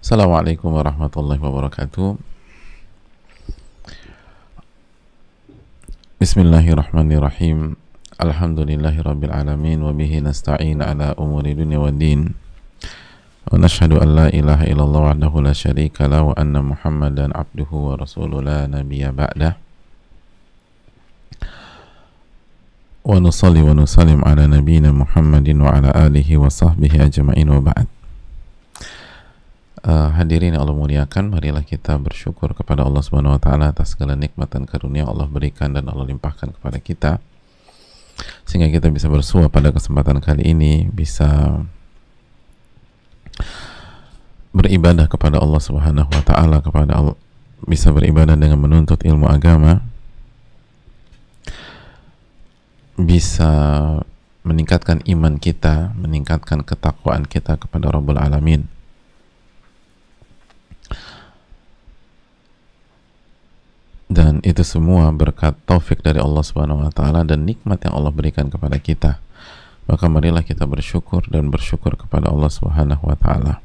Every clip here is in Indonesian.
Assalamualaikum warahmatullahi wabarakatuh. Bismillahirrahmanirrahim. Alhamdulillahirabbil alamin wa bihi nasta'in ala umuri dunya waddin. Wa nashhadu an la ilaha illallah wahdahu la syarika lahu wa anna Muhammadan abduhu wa rasuluhu la nabiyya ba'dah. Wa nusalli wa nusallim ala nabiyyina Muhammadin wa ala alihi wa sahbihi ajma'in wa ba'd. Hadirin yang Allah muliakan, marilah kita bersyukur kepada Allah Subhanahu wa taala atas segala nikmat dan karunia Allah berikan dan Allah limpahkan kepada kita, sehingga kita bisa bersua pada kesempatan kali ini, bisa beribadah kepada Allah Subhanahu wa taala, bisa beribadah dengan menuntut ilmu agama, bisa meningkatkan iman kita, meningkatkan ketakwaan kita kepada Rabbul Alamin. Dan itu semua berkat taufik dari Allah Subhanahu wa taala dan nikmat yang Allah berikan kepada kita. Maka marilah kita bersyukur dan bersyukur kepada Allah Subhanahu wa taala.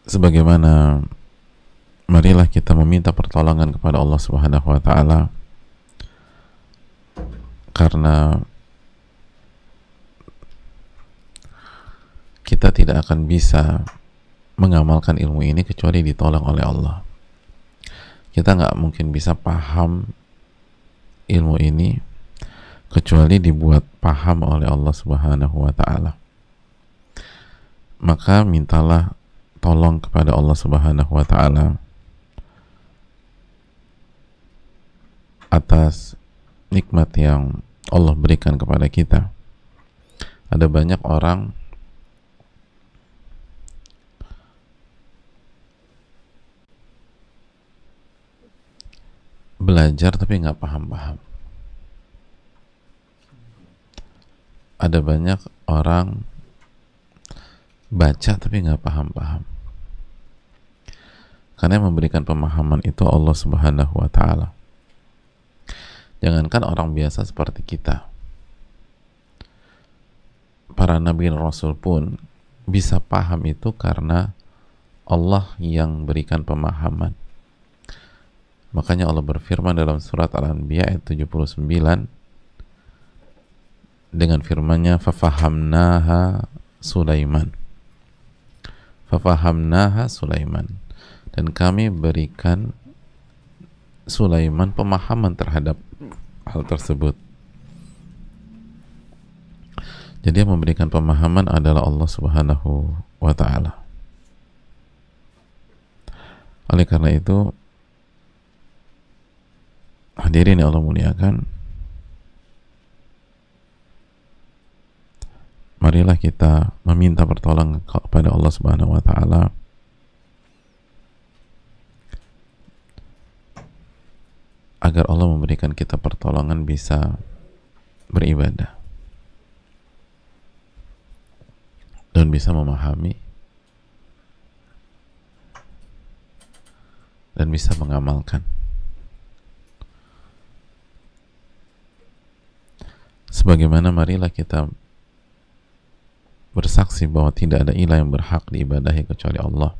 Sebagaimana marilah kita meminta pertolongan kepada Allah Subhanahu wa taala, karena kita tidak akan bisa mengamalkan ilmu ini kecuali ditolong oleh Allah. Kita nggak mungkin bisa paham ilmu ini kecuali dibuat paham oleh Allah Subhanahu wa taala. Maka mintalah tolong kepada Allah Subhanahu wa taala atas nikmat yang Allah berikan kepada kita. Ada banyak orang belajar tapi nggak paham-paham. Ada banyak orang baca tapi nggak paham-paham. Karena yang memberikan pemahaman itu Allah Subhanahu wa taala. Jangankan orang biasa seperti kita, para nabi dan rasul pun bisa paham itu karena Allah yang berikan pemahaman. Makanya Allah berfirman dalam surat Al-Anbiya ayat 79 dengan firman-Nya, fafahamnaha Sulaiman. Fafahamnaha Sulaiman. Dan kami berikan Sulaiman pemahaman terhadap hal tersebut. Jadi yang memberikan pemahaman adalah Allah Subhanahu wa taala. Oleh karena itu, hadirin yang Allah muliakan, marilah kita meminta pertolongan kepada Allah Subhanahu wa taala agar Allah memberikan kita pertolongan bisa beribadah dan bisa memahami dan bisa mengamalkan. Sebagaimana marilah kita bersaksi bahwa tidak ada ilah yang berhak diibadahi kecuali Allah,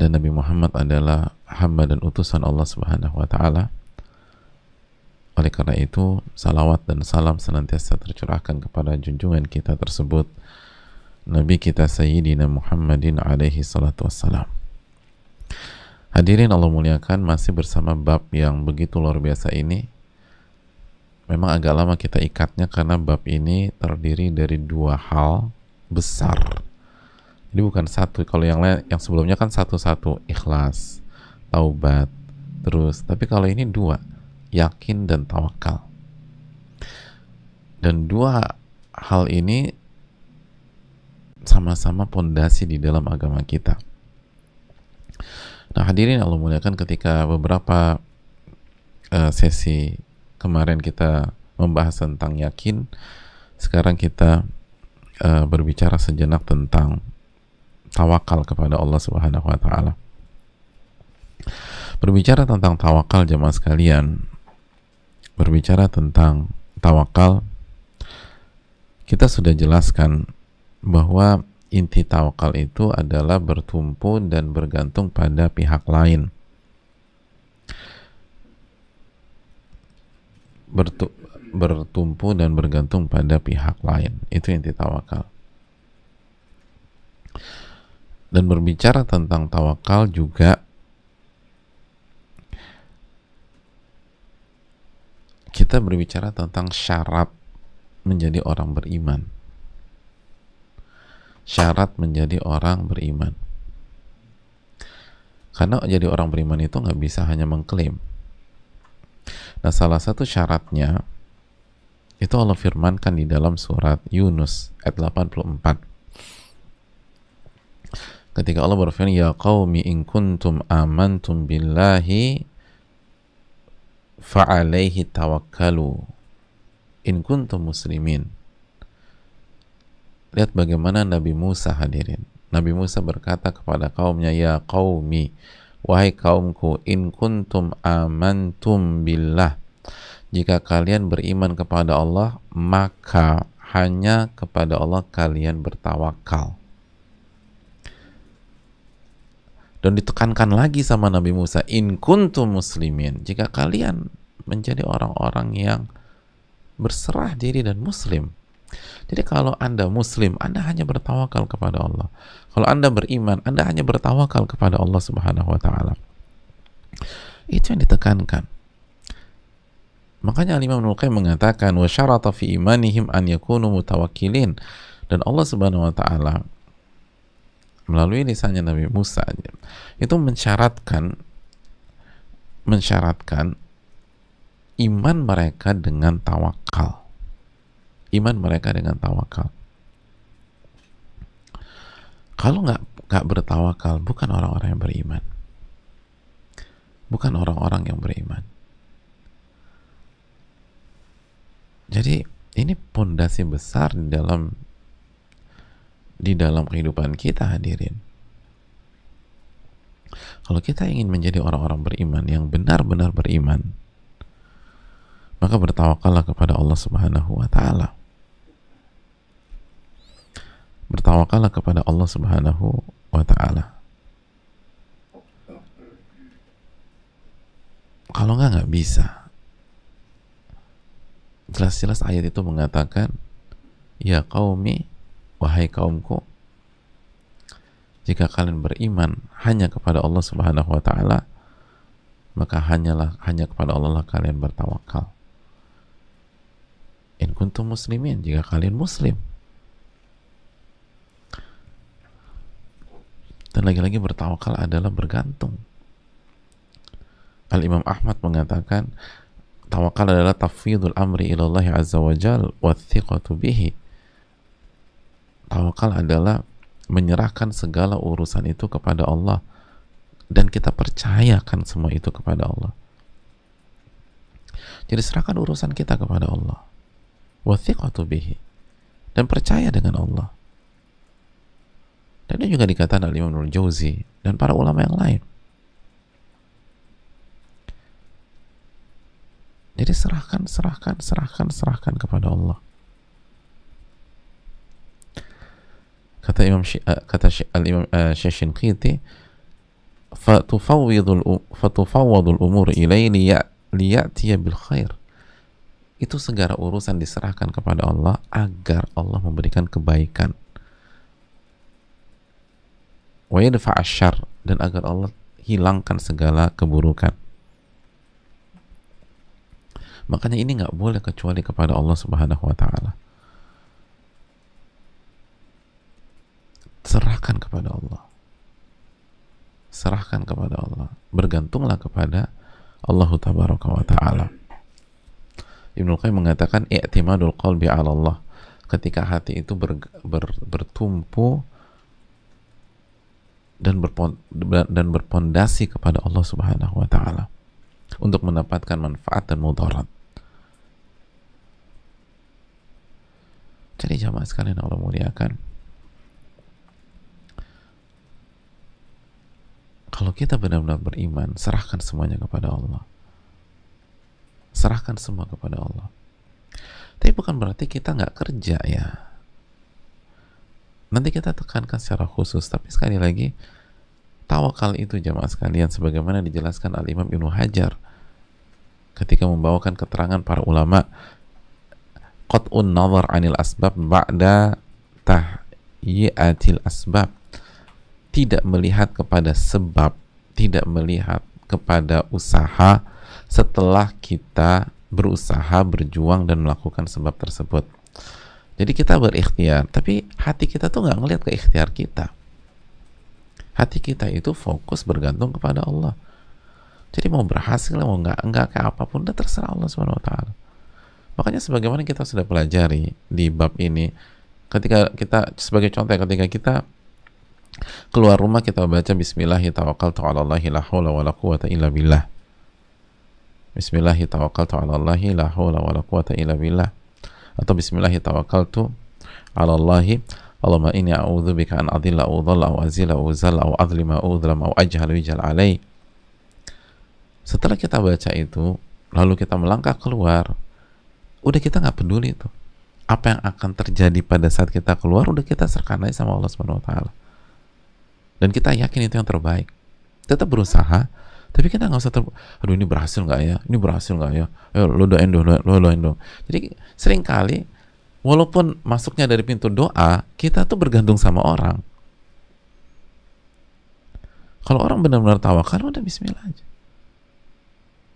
dan Nabi Muhammad adalah hamba dan utusan Allah Subhanahu wa taala. Oleh karena itu, salawat dan salam senantiasa tercurahkan kepada junjungan kita tersebut, Nabi kita Sayyidina Muhammadin alaihi salatu wassalam. Hadirin Allah muliakan, masih bersama bab yang begitu luar biasa ini. Memang agak lama kita ikatnya karena bab ini terdiri dari dua hal besar. Jadi bukan satu. Kalau yang lain, yang sebelumnya kan satu-satu, ikhlas, taubat, terus. Tapi kalau ini dua, yakin dan tawakal. Dan dua hal ini sama-sama pondasi di dalam agama kita. Nah, hadirin Allah muliakan, ketika beberapa sesi kemarin kita membahas tentang yakin, sekarang kita berbicara sejenak tentang tawakal kepada Allah Subhanahu wa taala. Berbicara tentang tawakal, jemaah sekalian, berbicara tentang tawakal, kita sudah jelaskan bahwa Inti tawakal itu adalah bertumpu dan bergantung pada pihak lain. Bertumpu dan bergantung pada pihak lain. Itu inti tawakal. Dan berbicara tentang tawakal juga, kita berbicara tentang syarat menjadi orang beriman. Syarat menjadi orang beriman. Karena jadi orang beriman itu nggak bisa hanya mengklaim. Nah, salah satu syaratnya itu Allah firmankan di dalam surat Yunus ayat 84. Ketika Allah berfirman, ya qaumi in kuntum amantum billahi fa'alaihi tawakkalu in kuntum muslimin. Lihat bagaimana Nabi Musa, hadirin. Nabi Musa berkata kepada kaumnya, ya qaumi, wahai kaumku, in kuntum amantum billah, jika kalian beriman kepada Allah, maka hanya kepada Allah kalian bertawakal. Dan ditekankan lagi sama Nabi Musa, in kuntum muslimin, jika kalian menjadi orang-orang yang berserah diri dan muslim. Jadi kalau Anda muslim, Anda hanya bertawakal kepada Allah. Kalau Anda beriman, Anda hanya bertawakal kepada Allah Subhanahu wa taala. Itu yang ditekankan. Makanya Imam Ibnu Qayyim mengatakan, wa syarata fi imanihim an yakunu mutawakkilin. Dan Allah Subhanahu wa taala melalui lisannya Nabi Musa itu mensyaratkan iman mereka dengan tawakal. Iman mereka dengan tawakal. Kalau nggak bertawakal, bukan orang-orang yang beriman. Bukan orang-orang yang beriman. Jadi ini pondasi besar di dalam kehidupan kita, hadirin. Kalau kita ingin menjadi orang-orang beriman yang benar-benar beriman, maka bertawakallah kepada Allah Subhanahu wa taala. Bertawakallah kepada Allah Subhanahu wa taala. Kalau nggak bisa. Jelas-jelas ayat itu mengatakan, ya qaumi, wahai kaumku, jika kalian beriman hanya kepada Allah Subhanahu wa taala, maka hanya kepada Allah lah kalian bertawakal. In kuntum muslimin, jika kalian muslim. Dan lagi-lagi bertawakal adalah bergantung. Al-Imam Ahmad mengatakan, tawakal adalah tafwidul amri ilallahi azza wa jal wa thiqatu bihi. Tawakal adalah menyerahkan segala urusan itu kepada Allah dan kita percayakan semua itu kepada Allah. Jadi serahkan urusan kita kepada Allah. Wa thiqatu bihi. Dan percaya dengan Allah. Dan ini juga dikatakan oleh Imam Ibnu Jauzi dan para ulama yang lain. Jadi serahkan kepada Allah. Kata Al-Imam Syekh Shinqiti, fatufawwadul umur ilaihi liya'tiya bil khair. Itu segala urusan diserahkan kepada Allah agar Allah memberikan kebaikan. Wa yadfa'a syarr, dan agar Allah hilangkan segala keburukan. Makanya ini nggak boleh kecuali kepada Allah Subhanahu wa taala. Serahkan kepada Allah. Serahkan kepada Allah. Bergantunglah kepada Allah Tabaraka wa taala. Ibnu Qayyim mengatakan i'timadul qalbi 'ala Allah. Ketika hati itu bertumpu dan berpondasi kepada Allah Subhanahu wa taala untuk mendapatkan manfaat dan mudarat. Jadi jamaah sekalian Allah muliakan, kalau kita benar-benar beriman, serahkan semuanya kepada Allah. Serahkan semua kepada Allah. Tapi bukan berarti kita nggak kerja ya. nanti kita tekankan secara khusus. Tapi sekali lagi, tawakal itu jamaah sekalian sebagaimana dijelaskan Al-Imam Ibnu Hajar ketika membawakan keterangan para ulama, qat'un nazar 'anil asbab ba'da tahyi'atil asbab, tidak melihat kepada sebab, tidak melihat kepada usaha setelah kita berusaha, berjuang dan melakukan sebab tersebut. Jadi kita berikhtiar, tapi hati kita tuh nggak ngelihat ke ikhtiar kita. Hati kita itu fokus bergantung kepada Allah. Jadi mau berhasil, mau nggak kayak apapun, udah terserah Allah Subhanahu Wa Taala. Makanya sebagaimana kita sudah pelajari di bab ini, ketika kita sebagai contoh, ketika kita keluar rumah kita baca Bismillahi tawakkaltu 'alallahi la haula wala quwata illa billah. Bismillahi tawakkaltu 'alallahi la haula wala quwata illa billah. Atau Bismillahi tawakkaltu 'alallahi Allahumma inni a'udzubika an adilla aw dhalla aw azila aw zalla aw adlima aw udlam aw ajhal wijal alai. Setelah kita baca itu, lalu kita melangkah keluar, udah kita nggak peduli itu apa yang akan terjadi pada saat kita keluar, udah kita serahkan aja sama Allah Subhanahu Wa Taala. Dan kita yakin itu yang terbaik. Tetap berusaha, tapi kita nggak usah aduh ini berhasil nggak ya, ini berhasil nggak ya, ayo lo doain dong. Jadi seringkali walaupun masuknya dari pintu doa, kita tuh bergantung sama orang. Kalau orang benar-benar tawakal, udah Bismillah aja.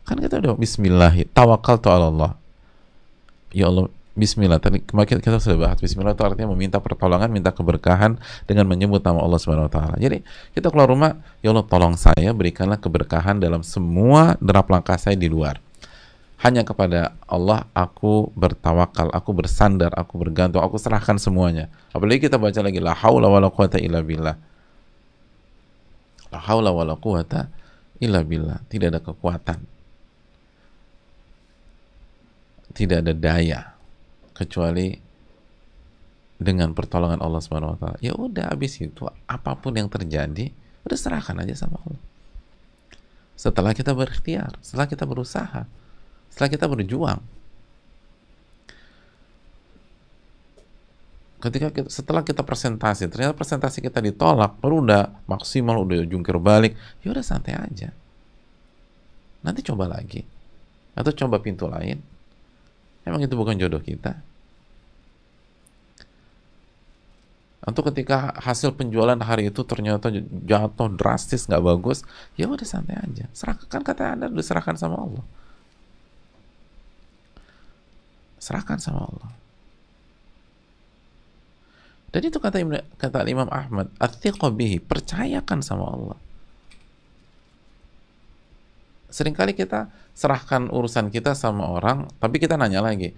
Kan kita udah Bismillah, tawakkaltu 'ala Allah. Ya Allah, Bismillah. Tadi kemarin kita sudah bahas Bismillah itu artinya meminta pertolongan, minta keberkahan dengan menyebut nama Allah Subhanahu Wa Taala. Jadi kita keluar rumah, ya Allah tolong saya, berikanlah keberkahan dalam semua derap langkah saya di luar. Hanya kepada Allah aku bertawakal, aku bersandar, aku bergantung, aku serahkan semuanya. Apalagi kita baca lagi la haula wala quwata illa billah. La haula wala quwata illa billah. Tidak ada kekuatan, tidak ada daya kecuali dengan pertolongan Allah Subhanahu Wa Taala. Ya udah, habis itu apapun yang terjadi, udah serahkan aja sama Allah. Setelah kita berikhtiar, setelah kita berusaha, setelah kita berjuang, setelah kita presentasi, ternyata presentasi kita ditolak, baru udah maksimal, udah jungkir balik, ya udah santai aja. Nanti coba lagi, atau coba pintu lain. Emang itu bukan jodoh kita? Atau ketika hasil penjualan hari itu ternyata jatuh drastis, nggak bagus, ya udah santai aja. Serahkan, kata Anda udah serahkan sama Allah. Serahkan sama Allah. Dan itu kata Imam Ahmad, athiqa bihi, percayakan sama Allah. Seringkali kita serahkan urusan kita sama orang, tapi kita nanya lagi,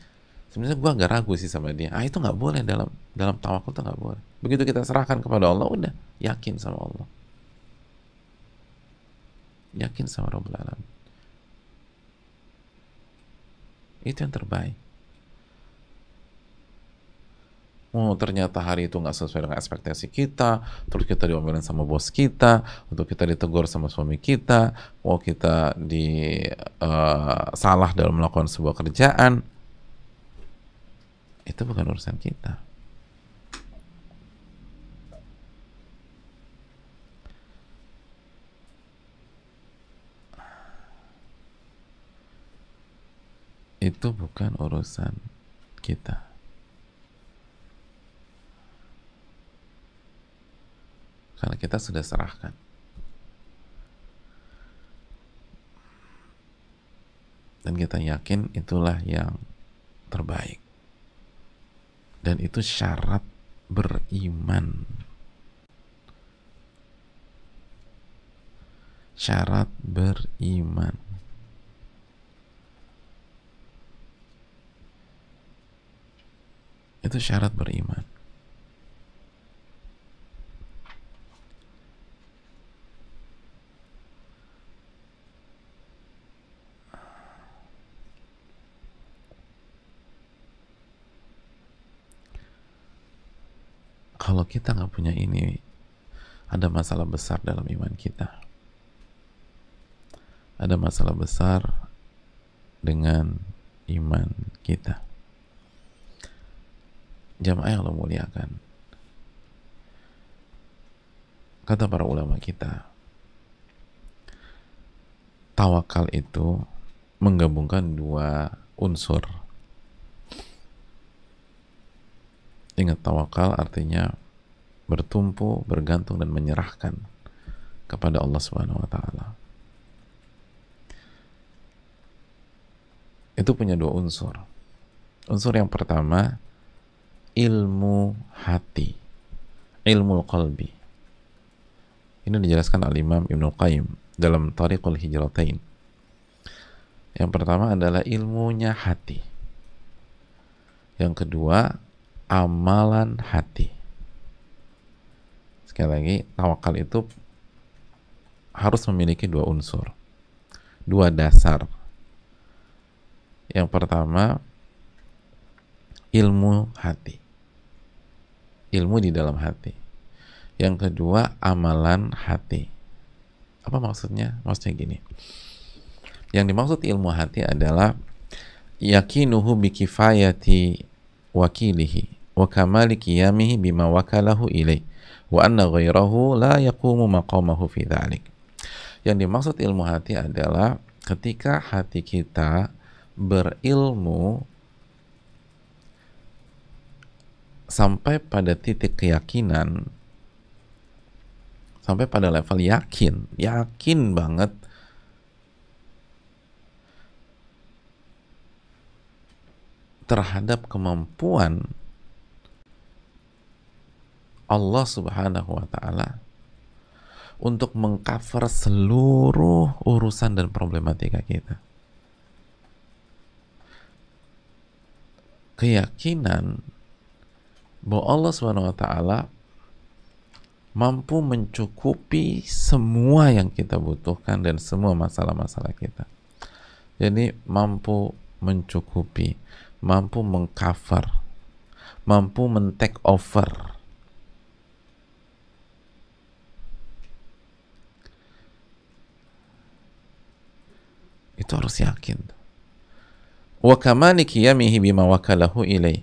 sebenarnya gue agak ragu sih sama dia. Itu nggak boleh, dalam tawakal itu nggak boleh. Begitu kita serahkan kepada Allah, udah yakin sama Allah, yakin sama Rabbul Alamin. Itu yang terbaik. Ternyata hari itu nggak sesuai dengan ekspektasi kita, terus kita diomelin sama bos kita, untuk kita ditegur sama suami kita, kita salah dalam melakukan sebuah kerjaan, itu bukan urusan kita. Itu bukan urusan kita. Karena kita sudah serahkan. Dan kita yakin itulah yang terbaik. Dan itu syarat beriman. Syarat beriman. Itu syarat beriman. Kalau kita nggak punya ini, ada masalah besar dalam iman kita. Ada masalah besar dengan iman kita. Jamaah yang Allah muliakan, kata para ulama kita, tawakal itu menggabungkan dua unsur. Ingat, tawakal artinya bertumpu, bergantung dan menyerahkan kepada Allah Subhanahu wa taala. Itu punya dua unsur. Unsur yang pertama, ilmu hati, ilmu qalbi. Ini dijelaskan oleh Imam Ibnul Qayyim dalam Thariqul Hijratain. Yang pertama adalah ilmunya hati. Yang kedua, amalan hati. Sekali lagi, tawakal itu harus memiliki dua unsur, dua dasar. Yang pertama, ilmu hati, ilmu di dalam hati. Yang kedua, amalan hati. Apa maksudnya? Maksudnya gini, yang dimaksud ilmu hati adalah yakinuhu bikifayati wakilihi wa kamali qiyamihi bima wakalahu ilaih wa anna ghairahu la yaqumu maqamahu fi dhalik. Yang dimaksud ilmu hati adalah ketika hati kita berilmu sampai pada titik keyakinan, sampai pada level yakin banget terhadap kemampuan Allah Subhanahu wa taala untuk mengcover seluruh urusan dan problematika kita. Keyakinan bahwa Allah Subhanahu wa taala mampu mencukupi semua yang kita butuhkan dan semua masalah-masalah kita. Jadi mampu mencukupi, mampu mengcover, mampu men-take over. Itu harus yakin. Wa kamali qiyamihi bima wakalahu ilaih.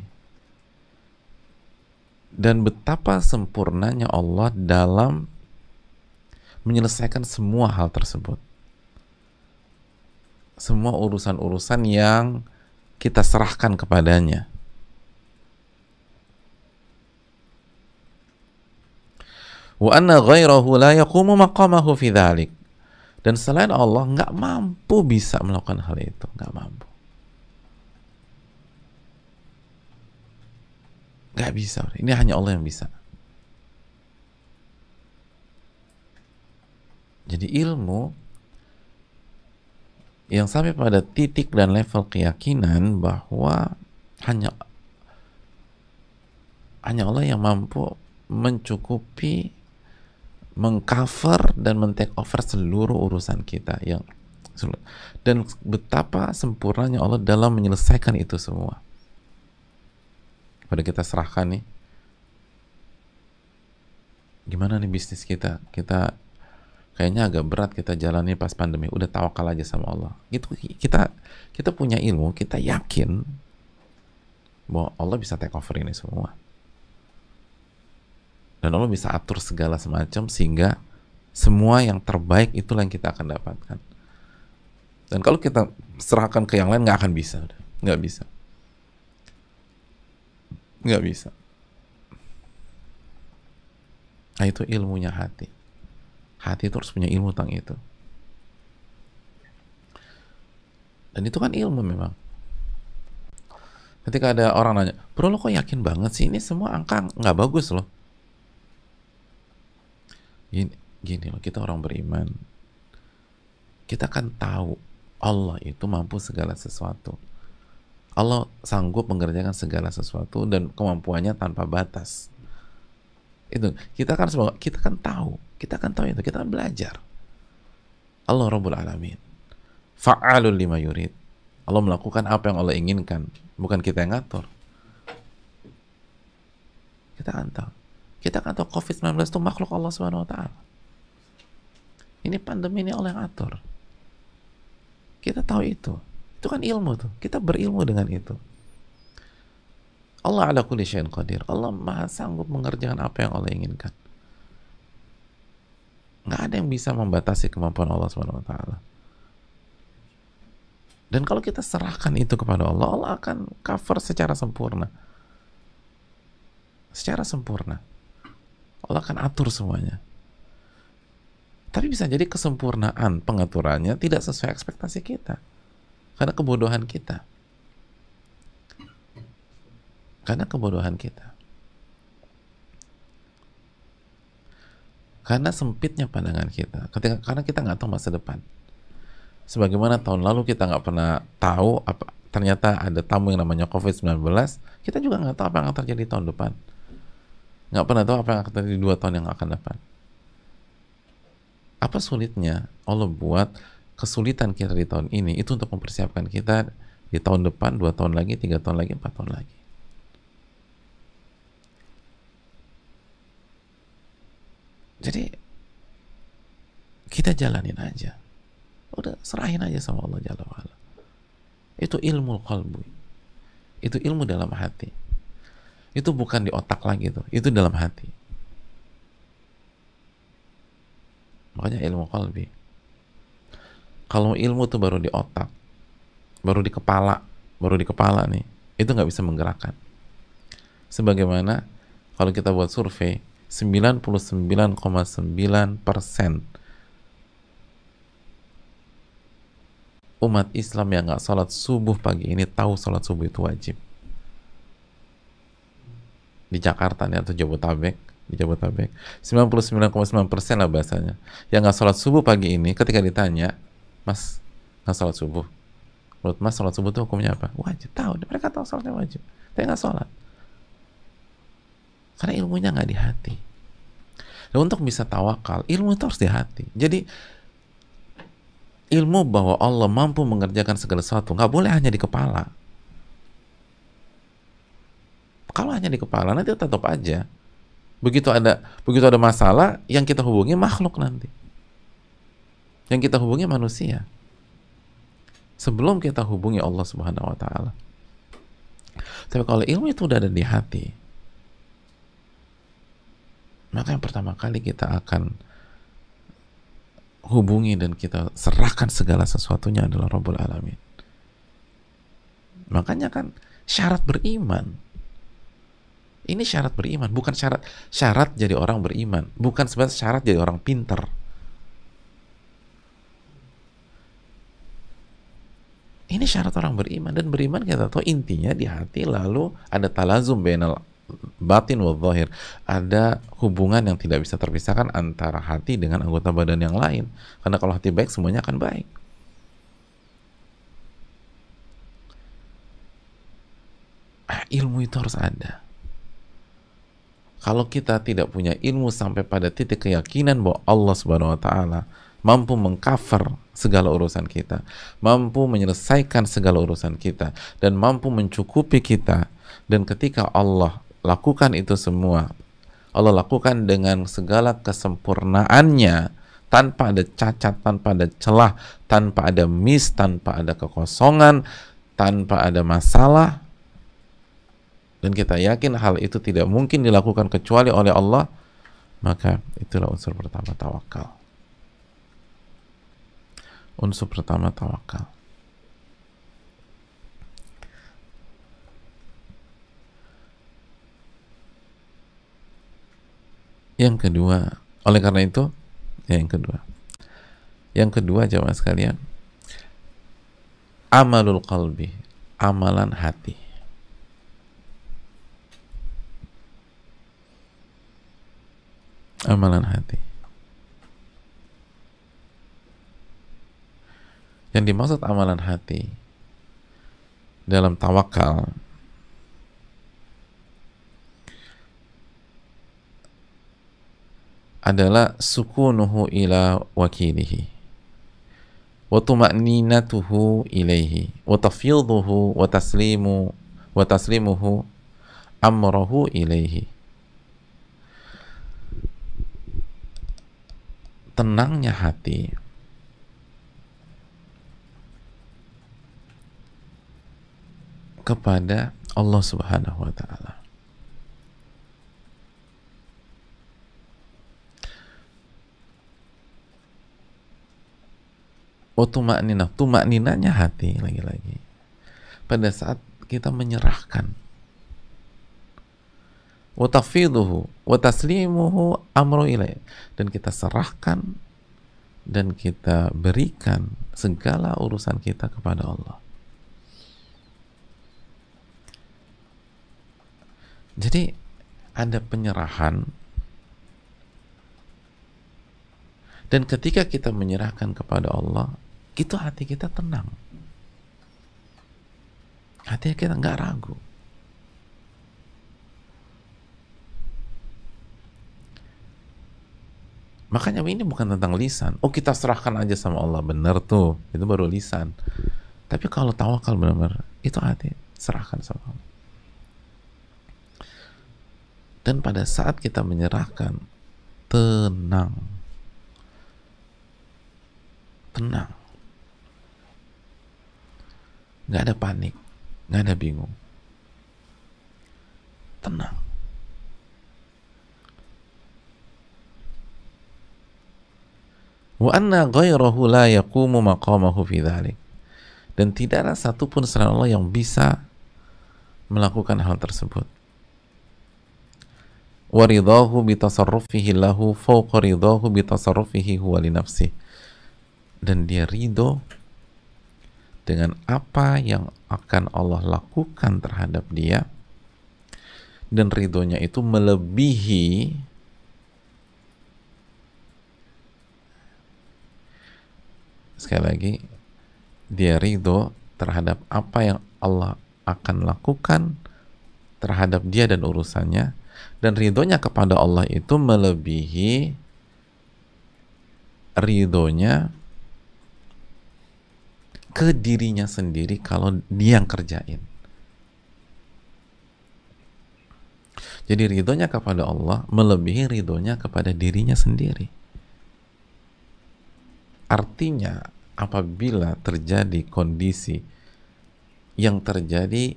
Dan betapa sempurnanya Allah dalam menyelesaikan semua hal tersebut. Semua urusan-urusan yang kita serahkan kepadanya. Wa anna ghairahu la yaqumu maqamahu fi dhalik. Dan selain Allah nggak mampu bisa melakukan hal itu, nggak mampu, nggak bisa. Ini hanya Allah yang bisa. Jadi ilmu yang sampai pada titik dan level keyakinan bahwa hanya Allah yang mampu mencukupi, mengcover dan men-take over seluruh urusan kita dan betapa sempurnanya Allah dalam menyelesaikan itu semua. Pada kita serahkan nih, gimana nih bisnis kita kayaknya agak berat kita jalani pas pandemi, udah tawakal aja sama Allah. Gitu, kita punya ilmu, kita yakin bahwa Allah bisa take over ini semua. Dan Allah bisa atur segala semacam sehingga semua yang terbaik itulah yang kita akan dapatkan. Dan kalau kita serahkan ke yang lain, nggak akan bisa. Nggak bisa. Nggak bisa. Nah, itu ilmunya hati. Hati itu harus punya ilmu tentang itu. Dan itu kan ilmu memang. Ketika ada orang nanya, bro lo kok yakin banget sih ini semua angka nggak bagus loh. Gini loh, kita orang beriman, kita kan tahu Allah itu mampu segala sesuatu. Allah sanggup mengerjakan segala sesuatu dan kemampuannya tanpa batas. Itu kita kan tahu itu, kita kan belajar. Allah Rabbul Alamin, fa'alul lima yurid. Allah melakukan apa yang Allah inginkan, bukan kita yang ngatur. Kita kan tahu COVID-19 itu makhluk Allah Subhanahu wa taala. Ini pandemi ini Allah yang atur. Kita tahu itu. Itu kan ilmu tuh. Kita berilmu dengan itu. Allah ala kulli syai'in qadir. Allah maha sanggup mengerjakan apa yang Allah inginkan. Nggak ada yang bisa membatasi kemampuan Allah Subhanahu wa taala. Dan kalau kita serahkan itu kepada Allah, Allah akan cover secara sempurna. Secara sempurna. Allah akan atur semuanya. Tapi bisa jadi kesempurnaan pengaturannya tidak sesuai ekspektasi kita. Karena kebodohan kita. Karena kebodohan kita. Karena sempitnya pandangan kita. Karena kita nggak tahu masa depan. Sebagaimana tahun lalu kita nggak pernah tahu apa ternyata ada tamu yang namanya COVID-19, kita juga nggak tahu apa yang akan terjadi tahun depan. Nggak pernah tahu apa yang akan terjadi 2 tahun yang akan depan. Apa sulitnya Allah buat kesulitan kita di tahun ini itu untuk mempersiapkan kita di tahun depan, 2 tahun lagi, 3 tahun lagi, 4 tahun lagi. Jadi kita jalanin aja. Udah serahin aja sama Allah Jalla wa'ala. Itu ilmu qalbi. Itu ilmu dalam hati. Itu bukan di otak lagi tuh. Itu dalam hati. Makanya ilmu qalbi. Kalau ilmu tuh baru di otak, baru di kepala nih, itu nggak bisa menggerakkan. Sebagaimana kalau kita buat survei, 99,9% umat Islam yang nggak sholat subuh pagi ini tahu sholat subuh itu wajib. Di Jakarta nih atau Jabotabek, di Jabotabek 99,9% lah bahasanya yang nggak sholat subuh pagi ini, ketika ditanya, Mas nggak sholat subuh, menurut Mas sholat subuh itu hukumnya apa? Wajib. Tahu, mereka tahu sholatnya wajib, tapi nggak sholat karena ilmunya nggak di hati. Dan untuk bisa tawakal, ilmu itu harus di hati. Jadi ilmu bahwa Allah mampu mengerjakan segala sesuatu nggak boleh hanya di kepala. Kalau hanya di kepala nanti tetap aja begitu ada masalah yang kita hubungi makhluk nanti, yang kita hubungi manusia sebelum kita hubungi Allah Subhanahu wa taala. Tapi kalau ilmu itu udah ada di hati, maka yang pertama kali kita akan hubungi dan kita serahkan segala sesuatunya adalah Rabbul Alamin. Makanya kan syarat beriman. Ini syarat beriman, bukan syarat jadi orang beriman, bukan sebatas syarat jadi orang pinter. Ini syarat orang beriman, dan beriman kita tahu intinya di hati, lalu ada talazum bainal batin wal zahir, ada hubungan yang tidak bisa terpisahkan antara hati dengan anggota badan yang lain, karena kalau hati baik semuanya akan baik. Ilmu itu harus ada. Kalau kita tidak punya ilmu sampai pada titik keyakinan bahwa Allah Subhanahu wa taala mampu mengcover segala urusan kita, mampu menyelesaikan segala urusan kita, dan mampu mencukupi kita, dan ketika Allah lakukan itu semua, Allah lakukan dengan segala kesempurnaannya, tanpa ada cacat, tanpa ada celah, tanpa ada miss, tanpa ada kekosongan, tanpa ada masalah, dan kita yakin hal itu tidak mungkin dilakukan kecuali oleh Allah, maka itulah unsur pertama tawakal. Unsur pertama tawakal. Yang kedua, oleh karena itu, yang kedua jamaah sekalian, amalul qalbi, amalan hati. Amalan hati. Yang dimaksud amalan hati dalam tawakal adalah sukunuhu ila wakilihi wa tuma'ninatuhu ilaihi wa tafyidhuhu wa taslimuhu amrahu ilaihi. Tenangnya hati kepada Allah Subhanahu wa taala. Tumakninanya hati lagi-lagi. Pada saat kita menyerahkan, wa tafidhuhu wa taslimuhu amru ilaih, dan kita serahkan dan kita berikan segala urusan kita kepada Allah. Jadi ada penyerahan, dan ketika kita menyerahkan kepada Allah, itu hati kita tenang, hati kita nggak ragu. Makanya ini bukan tentang lisan. Oh, kita serahkan aja sama Allah, benar tuh, itu baru lisan. Tapi kalau tawakal benar-benar, itu hati serahkan sama Allah. Dan pada saat kita menyerahkan, tenang, nggak ada panik, nggak ada bingung, tenang. Wa anna ghairahu la yaqumu maqamahu fi dzalik, dan tidaklah satupun selain Allah yang bisa melakukan hal tersebut. Wa ridahu bi tasarrufihi lahu fawqa ridahu bi tasarrufihi huwa li nafsihi, dan dia ridho dengan apa yang akan Allah lakukan terhadap dia, dan ridhonya itu melebihi sekali lagi, dia ridho terhadap apa yang Allah akan lakukan terhadap dia dan urusannya, dan ridhonya kepada Allah itu melebihi ridhonya ke dirinya sendiri kalau dia yang kerjain. Jadi ridhonya kepada Allah melebihi ridhonya kepada dirinya sendiri. Artinya apabila terjadi kondisi yang terjadi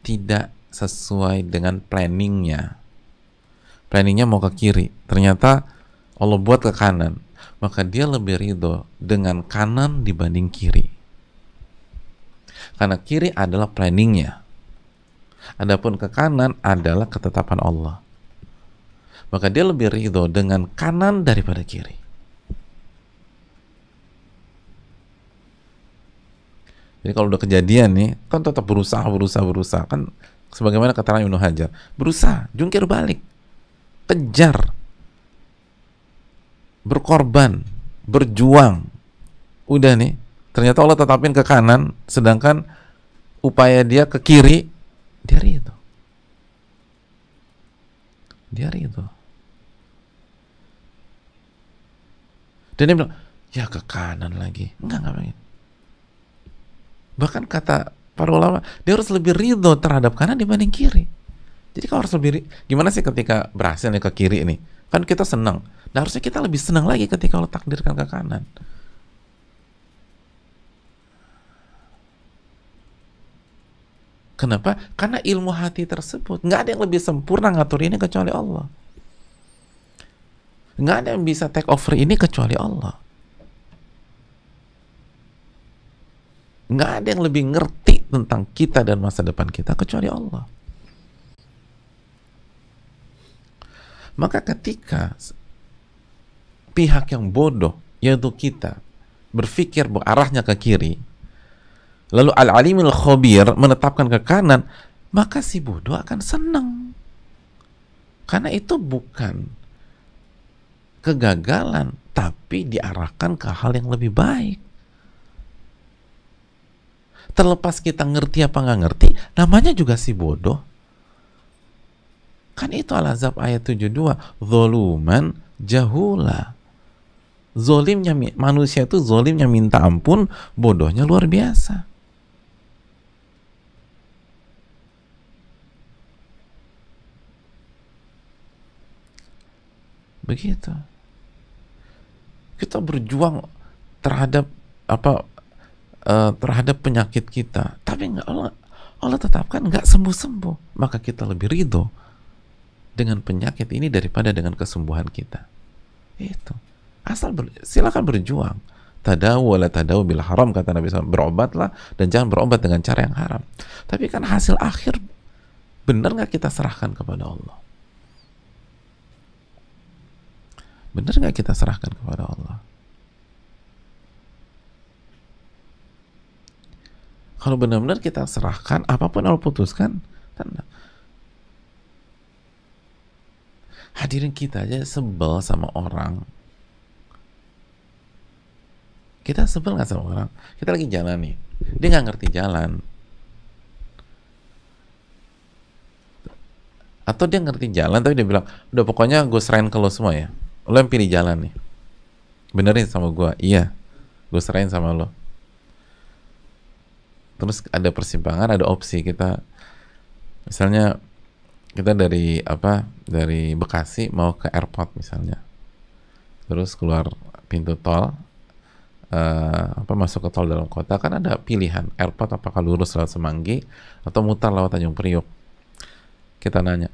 tidak sesuai dengan planningnya mau ke kiri, ternyata Allah buat ke kanan, maka dia lebih ridho dengan kanan dibanding kiri, karena kiri adalah planningnya, adapun ke kanan adalah ketetapan Allah, maka dia lebih ridho dengan kanan daripada kiri. Jadi kalau udah kejadian nih, kan tetap berusaha kan, sebagaimana kata Ibnu Hajar, berusaha, jungkir balik, kejar, berkorban, berjuang. Udah nih, ternyata Allah tetapin ke kanan, sedangkan upaya dia ke kiri, dia ridho. Dan dia bilang, ya ke kanan lagi. Enggak pengen. Bahkan kata para ulama, dia harus lebih ridho terhadap kanan dibanding kiri. Jadi kalau harus lebih, gimana sih ketika berhasil nih ke kiri ini? Kan kita senang. Nah harusnya kita lebih senang lagi ketika Allah takdirkan ke kanan. Kenapa? Karena ilmu hati tersebut nggak ada yang lebih sempurna ngatur ini kecuali Allah. Nggak ada yang bisa take over ini kecuali Allah. Nggak ada yang lebih ngerti tentang kita dan masa depan kita kecuali Allah. Maka ketika pihak yang bodoh, yaitu kita, berpikir bahwa arahnya ke kiri, lalu Al-Alimul Khabir menetapkan ke kanan, maka si bodoh akan senang. Karena itu bukan kegagalan, tapi diarahkan ke hal yang lebih baik. Terlepas kita ngerti apa nggak ngerti, namanya juga si bodoh. Kan itu Al-Ahzab ayat 72, zoluman jahula. Zolimnya manusia itu zolimnya minta ampun, bodohnya luar biasa. Begitu. Kita berjuang terhadap terhadap penyakit kita, tapi nggak, Allah tetapkan nggak sembuh-sembuh, maka kita lebih ridho dengan penyakit ini daripada dengan kesembuhan kita. Itu silakan berjuang, tadawu wala tadawu bil haram, kata Nabi SAW, berobatlah dan jangan berobat dengan cara yang haram. Tapi kan hasil akhir benar nggak kita serahkan kepada Allah? Benar nggak kita serahkan kepada Allah? Kalau benar-benar kita serahkan, apapun Allah putuskan, tenang. Hadirin, kita aja sebel sama orang. Kita sebel nggak sama orang? Kita lagi jalan nih, dia nggak ngerti jalan, atau dia ngerti jalan tapi dia bilang, udah pokoknya gue serahin ke lo semua ya, lo yang pilih jalan nih, benerin sama gue, iya, gue serahin sama lo. Terus ada persimpangan, ada opsi, kita misalnya kita dari Bekasi mau ke airport misalnya, terus keluar pintu tol, masuk ke tol dalam kota, kan ada pilihan airport, apakah lurus lewat Semanggi atau mutar lewat Tanjung Priok. Kita nanya,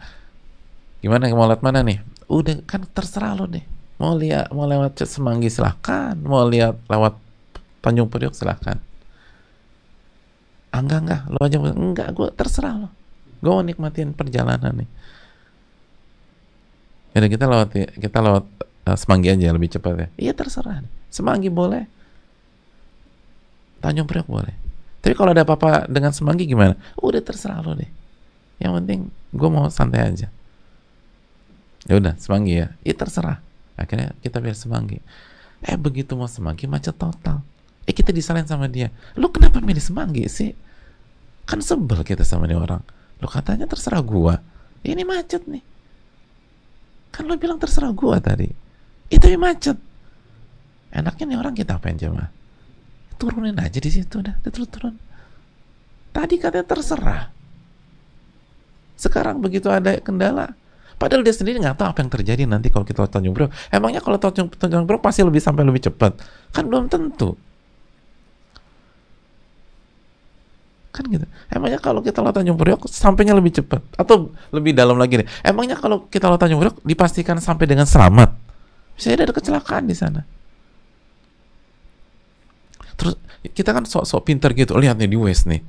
gimana, mau lewat mana nih? Udah, kan terserah lo deh, mau lewat Semanggi silahkan, mau lewat Tanjung Priok silahkan. Enggak, lo aja. Enggak, gue terserah lo, gue mau nikmatin perjalanan nih. Jadi kita lewat Semanggi aja lebih cepat ya. Iya, terserah, Semanggi boleh, Tanjung Priok boleh. Tapi kalau ada apa-apa dengan Semanggi gimana? Udah, terserah lo deh, yang penting gue mau santai aja. Ya udah, Semanggi ya. Iya, terserah. Akhirnya kita pilih Semanggi. Begitu mau Semanggi macet total. Kita disalahin sama dia. Lu kenapa milih Semanggi sih? Kan sebel kita sama nih orang. Lu katanya terserah gua. Ini macet nih. Kan lu bilang terserah gua tadi. Itu macet. Enaknya nih orang kita apain jemaah? Turunin aja di situ dah, turun. Tadi katanya terserah. Sekarang begitu ada kendala, padahal dia sendiri nggak tahu apa yang terjadi nanti kalau kita Tanjung Priok. Emangnya kalau Tanjung Priok pasti sampai lebih cepat? Kan belum tentu. Kan gitu. Emangnya kalau kita lewat Tanjung Priok sampainya lebih cepat atau lebih dalam lagi nih? Emangnya kalau kita lewat Tanjung Priok dipastikan sampai dengan selamat? Bisa ada kecelakaan di sana. Terus kita kan sok-sok pintar gitu. Lihat nih di Waze nih,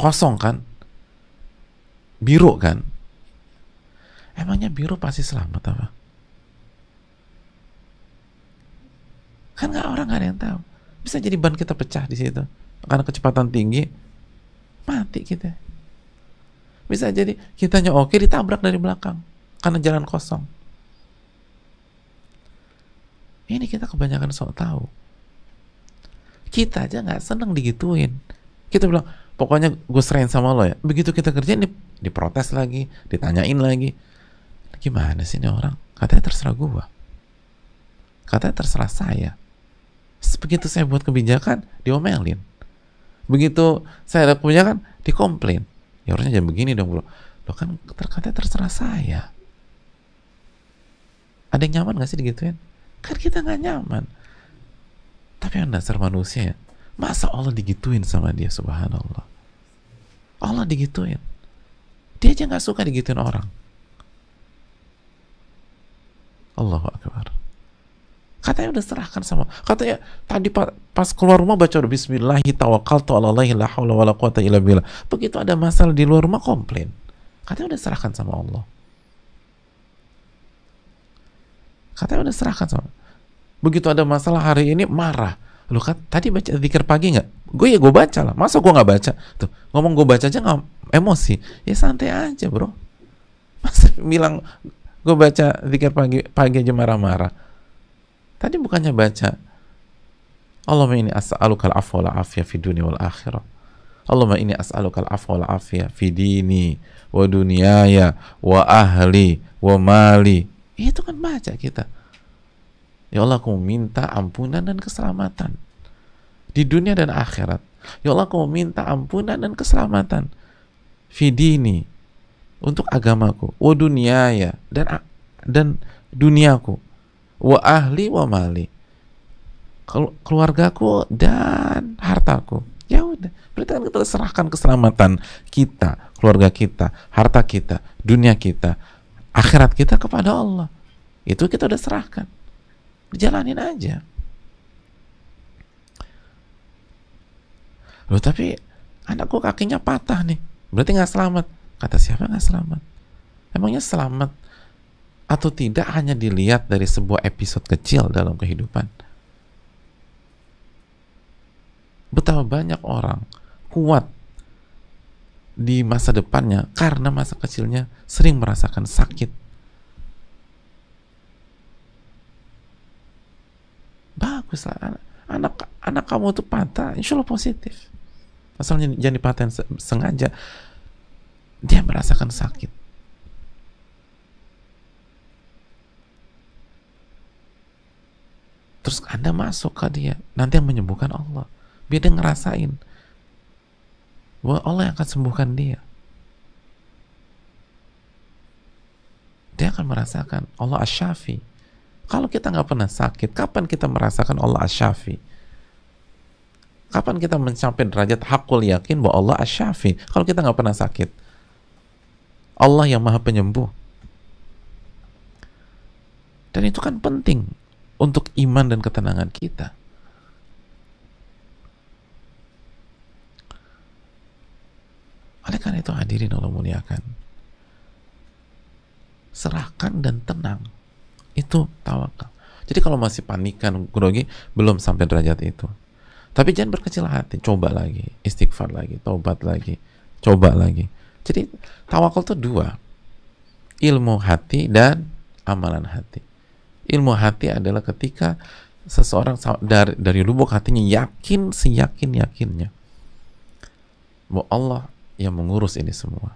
kosong kan, biru kan. Emangnya biru pasti selamat apa? Kan orang nggak ada yang tahu. Bisa jadi ban kita pecah di situ karena kecepatan tinggi, mati kita. Bisa jadi kitanya oke, ditabrak dari belakang karena jalan kosong. Ini kita kebanyakan sok tahu. Kita aja nggak seneng digituin. Kita bilang, pokoknya gue serahin sama lo ya. Begitu kita kerjain, diprotes lagi, ditanyain lagi. Gimana sih ini orang? Katanya terserah gue. Katanya terserah saya. Begitu saya buat kebijakan, diomelin. Begitu saya ada kebijakan, dikomplain. Ya harusnya jangan begini dong bro. Lo kan katanya terserah saya. Ada yang nyaman gak sih digituin? Kan kita gak nyaman. Tapi yang dasar manusia ya, masa Allah digituin sama dia, subhanallah. Allah digituin. Dia aja gak suka digituin orang. Allahu Akbar. Katanya udah serahkan sama, katanya tadi pas keluar rumah baca bismillahi tawakkaltu 'alallahi la haula wala quwata illa billah. Begitu ada masalah di luar rumah komplain. Katanya udah serahkan sama Allah. Katanya udah serahkan sama. Begitu ada masalah hari ini marah. Lu kan tadi baca zikir pagi nggak? Gue baca lah. Masa gue nggak baca? Tuh ngomong gue baca aja nggak emosi. Ya santai aja bro. Masa bilang gue baca zikir pagi aja marah-marah. Tadi bukannya baca Allahumma inni as'alukal afwa wal afiyah fi dunya wal akhirah. Allahumma inni as'alukal afwa wal afiyah fi dini wa dunyaya wa ahli wa mali. Itu kan baca kita. Ya Allah, aku minta ampunan dan keselamatan di dunia dan akhirat. Ya Allah, aku minta ampunan dan keselamatan fi dini, untuk agamaku, wa dunyaya, dan duniaku, wa ahli wa mali, keluargaku dan hartaku. Ya udah, berarti kan kita serahkan keselamatan kita, keluarga kita, harta kita, dunia kita, akhirat kita kepada Allah. Itu kita udah serahkan, dijalanin aja. Loh tapi anakku kakinya patah nih, berarti nggak selamat. Kata siapa nggak selamat? Emangnya selamat atau tidak hanya dilihat dari sebuah episode kecil dalam kehidupan? Betapa banyak orang kuat di masa depannya karena masa kecilnya sering merasakan sakit. Bagus lah, anak kamu tuh patah, insya Allah positif. Asalnya jangan dipatahin sengaja, dia merasakan sakit. Terus Anda masuk ke dia, nanti yang menyembuhkan Allah. Biar dia ngerasain bahwa Allah yang akan sembuhkan dia. Dia akan merasakan Allah Asy-Syafi. Kalau kita nggak pernah sakit, kapan kita merasakan Allah Asy-Syafi? Kapan kita mencapai derajat hakul yakin bahwa Allah Asy-Syafi? Kalau kita nggak pernah sakit. Allah yang maha penyembuh. Dan itu kan penting untuk iman dan ketenangan kita. Oleh karena itu hadirin Allah muliakan, serahkan dan tenang, itu tawakal. Jadi kalau masih panikan, grogi, belum sampai derajat itu. Tapi jangan berkecil hati, coba lagi, istighfar lagi, taubat lagi, coba lagi. Jadi tawakal itu dua, ilmu hati dan amalan hati. Ilmu hati adalah ketika seseorang dari lubuk hatinya yakin seyakin-yakinnya bahwa Allah yang mengurus ini semua.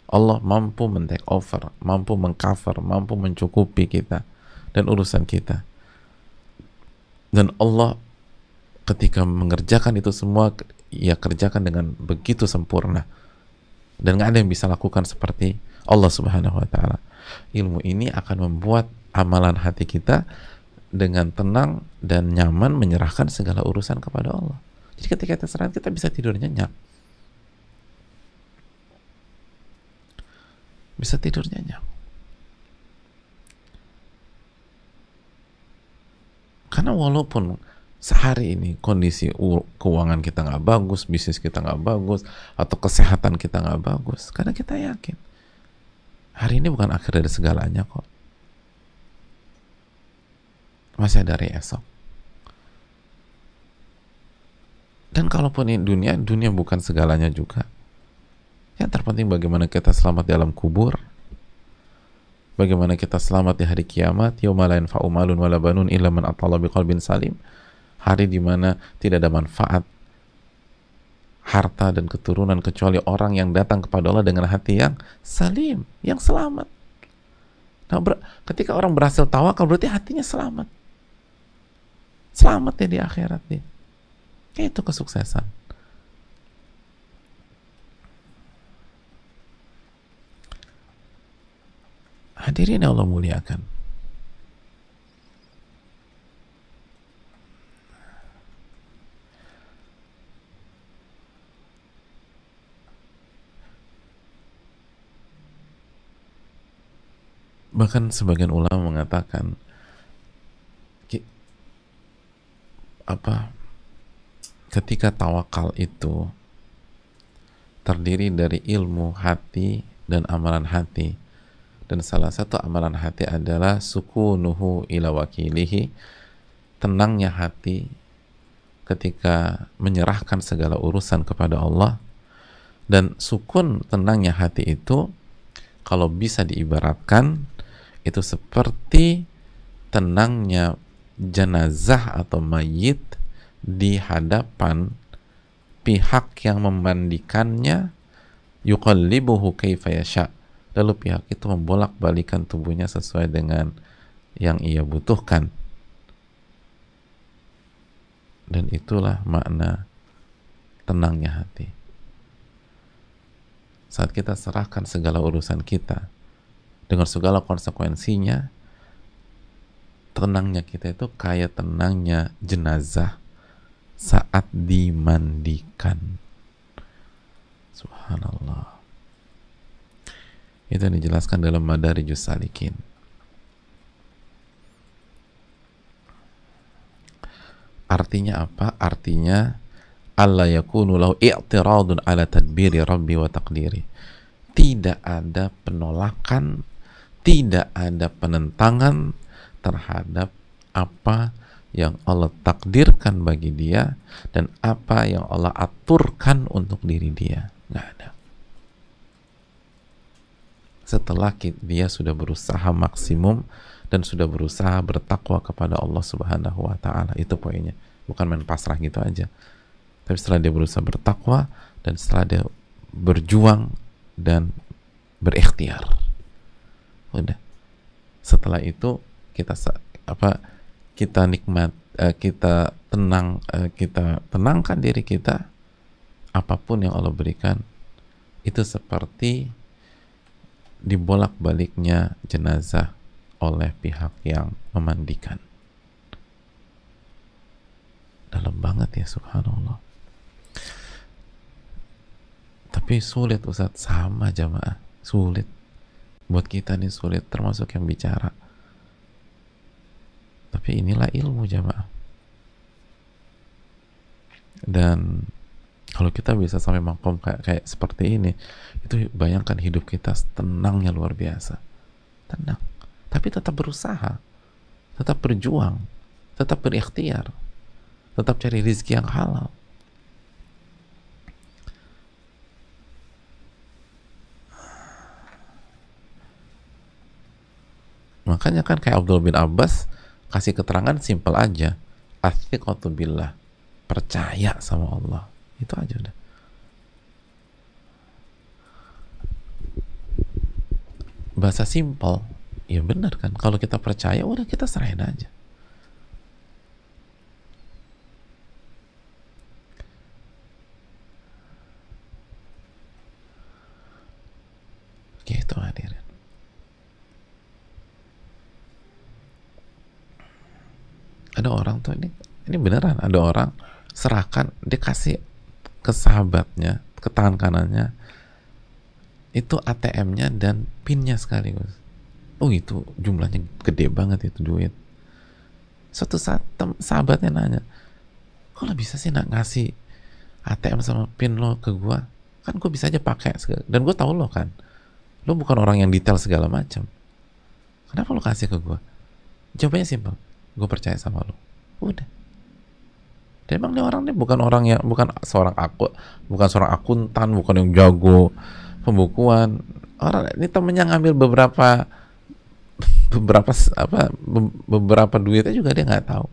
Allah mampu men-take over, mampu meng-cover, mampu mencukupi kita dan urusan kita. Dan Allah ketika mengerjakan itu semua, ya kerjakan dengan begitu sempurna. Dan gak ada yang bisa lakukan seperti Allah Subhanahu wa ta'ala. Ilmu ini akan membuat amalan hati kita dengan tenang dan nyaman menyerahkan segala urusan kepada Allah. Jadi ketika kita serahkan, kita bisa tidur nyenyak. Bisa tidur nyenyak. Karena walaupun sehari ini kondisi keuangan kita nggak bagus, bisnis kita nggak bagus, atau kesehatan kita nggak bagus, karena kita yakin hari ini bukan akhir dari segalanya kok. Masih ada hari esok. Dan kalaupun ini dunia bukan segalanya juga. Yang terpenting bagaimana kita selamat di alam kubur, bagaimana kita selamat di hari kiamat, yauma la yanfa'u malun wala banun illa man atalla biqalbin salim. Hari di mana tidak ada manfaat harta dan keturunan kecuali orang yang datang kepada Allah dengan hati yang salim, yang selamat. Nah, ketika orang berhasil tawakal berarti hatinya selamat. Selamat ya di akhirat dia. Itu kesuksesan. Hadirin yang Allah muliakan, bahkan sebagian ulama mengatakan ketika tawakal itu terdiri dari ilmu hati dan amalan hati. Dan salah satu amalan hati adalah sukunuhu ila wakilihi, tenangnya hati ketika menyerahkan segala urusan kepada Allah. Dan sukun tenangnya hati itu kalau bisa diibaratkan itu seperti tenangnya jenazah atau mayit di hadapan pihak yang memandikannya, yuqallibuhu kaifa yasha', lalu pihak itu membolak-balikan tubuhnya sesuai dengan yang ia butuhkan. Dan itulah makna tenangnya hati. Saat kita serahkan segala urusan kita dengan segala konsekuensinya, tenangnya kita itu kayak tenangnya jenazah saat dimandikan. Subhanallah. Itu yang dijelaskan dalam Madarijus Salikin. Artinya apa? Artinya alla yakunu lahu i'tiradun ala tadbiri rabbi wa taqdiri. Tidak ada penolakan, tidak ada penentangan terhadap apa yang Allah takdirkan bagi dia dan apa yang Allah aturkan untuk diri dia. Nggak ada. Setelah dia sudah berusaha maksimum dan sudah berusaha bertakwa kepada Allah Subhanahu wa Ta'ala, itu poinnya. Bukan main pasrah gitu aja, tapi setelah dia berusaha bertakwa dan setelah dia berjuang dan berikhtiar, udah. Setelah itu kita nikmat, kita tenangkan diri kita. Apapun yang Allah berikan itu seperti dibolak-baliknya jenazah oleh pihak yang memandikan. Dalam banget ya, subhanallah. Tapi sulit Ustaz, sama jamaah, sulit. Buat kita nih sulit, termasuk yang bicara. Tapi inilah ilmu jamaah. Dan kalau kita bisa sampai makom kayak seperti ini, itu bayangkan hidup kita tenangnya luar biasa. Tenang. Tapi tetap berusaha, tetap berjuang, tetap berikhtiar, tetap cari rezeki yang halal. Makanya kan kayak Abdullah bin Abbas kasih keterangan simpel aja, athiqatu billah, percaya sama Allah, itu aja udah. Bahasa simpel, ya benar kan, kalau kita percaya udah kita serahin aja. Gitu hadirin. Ada orang tuh, ini beneran, ada orang serahkan, dia kasih ke sahabatnya, ke tangan kanannya itu ATM-nya dan PIN-nya sekaligus. Oh, itu jumlahnya gede banget itu duit. Suatu saat sahabatnya nanya, kok lo bisa sih ngasih ATM sama PIN lo ke gua? Kan gua bisa aja pakai, dan gua tahu lo kan, lo bukan orang yang detail segala macam. Kenapa lo kasih ke gua? Jawabannya simpel, gue percaya sama lo. Udah. Dan emang dia orang ini bukan seorang akuntan, bukan yang jago pembukuan. Orang ini temennya ngambil beberapa duitnya juga dia nggak tahu.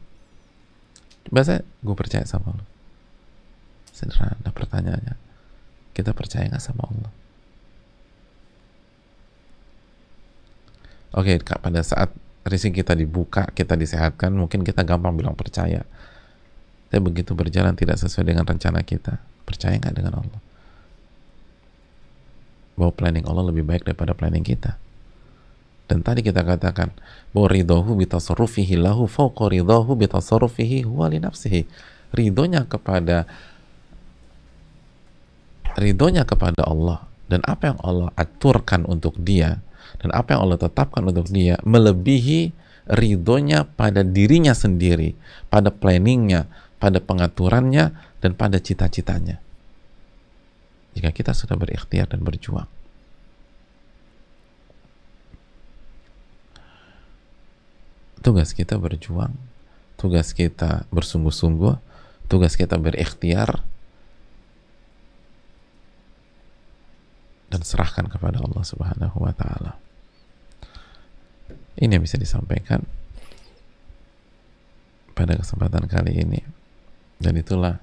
Bahasa gue percaya sama lo. Sederhana pertanyaannya, kita percaya nggak sama Allah? Oke, pada saat rezeki kita dibuka, kita disehatkan, mungkin kita gampang bilang percaya. Tapi begitu berjalan tidak sesuai dengan rencana kita, percaya nggak dengan Allah? Bahwa planning Allah lebih baik daripada planning kita. Dan tadi kita katakan bahwa ridhohu bitasarrufihi lahu fawqa ridhohu bitasarrufihi huwa li nafsihi. Ridhonya kepada Allah dan apa yang Allah aturkan untuk dia dan apa yang Allah tetapkan untuk dia melebihi ridhonya pada dirinya sendiri, pada planningnya, pada pengaturannya, dan pada cita-citanya. Jika kita sudah berikhtiar dan berjuang. Tugas kita berjuang, tugas kita bersungguh-sungguh, tugas kita berikhtiar, dan serahkan kepada Allah Subhanahu wa Ta'ala. Ini yang bisa disampaikan pada kesempatan kali ini. Dan itulah,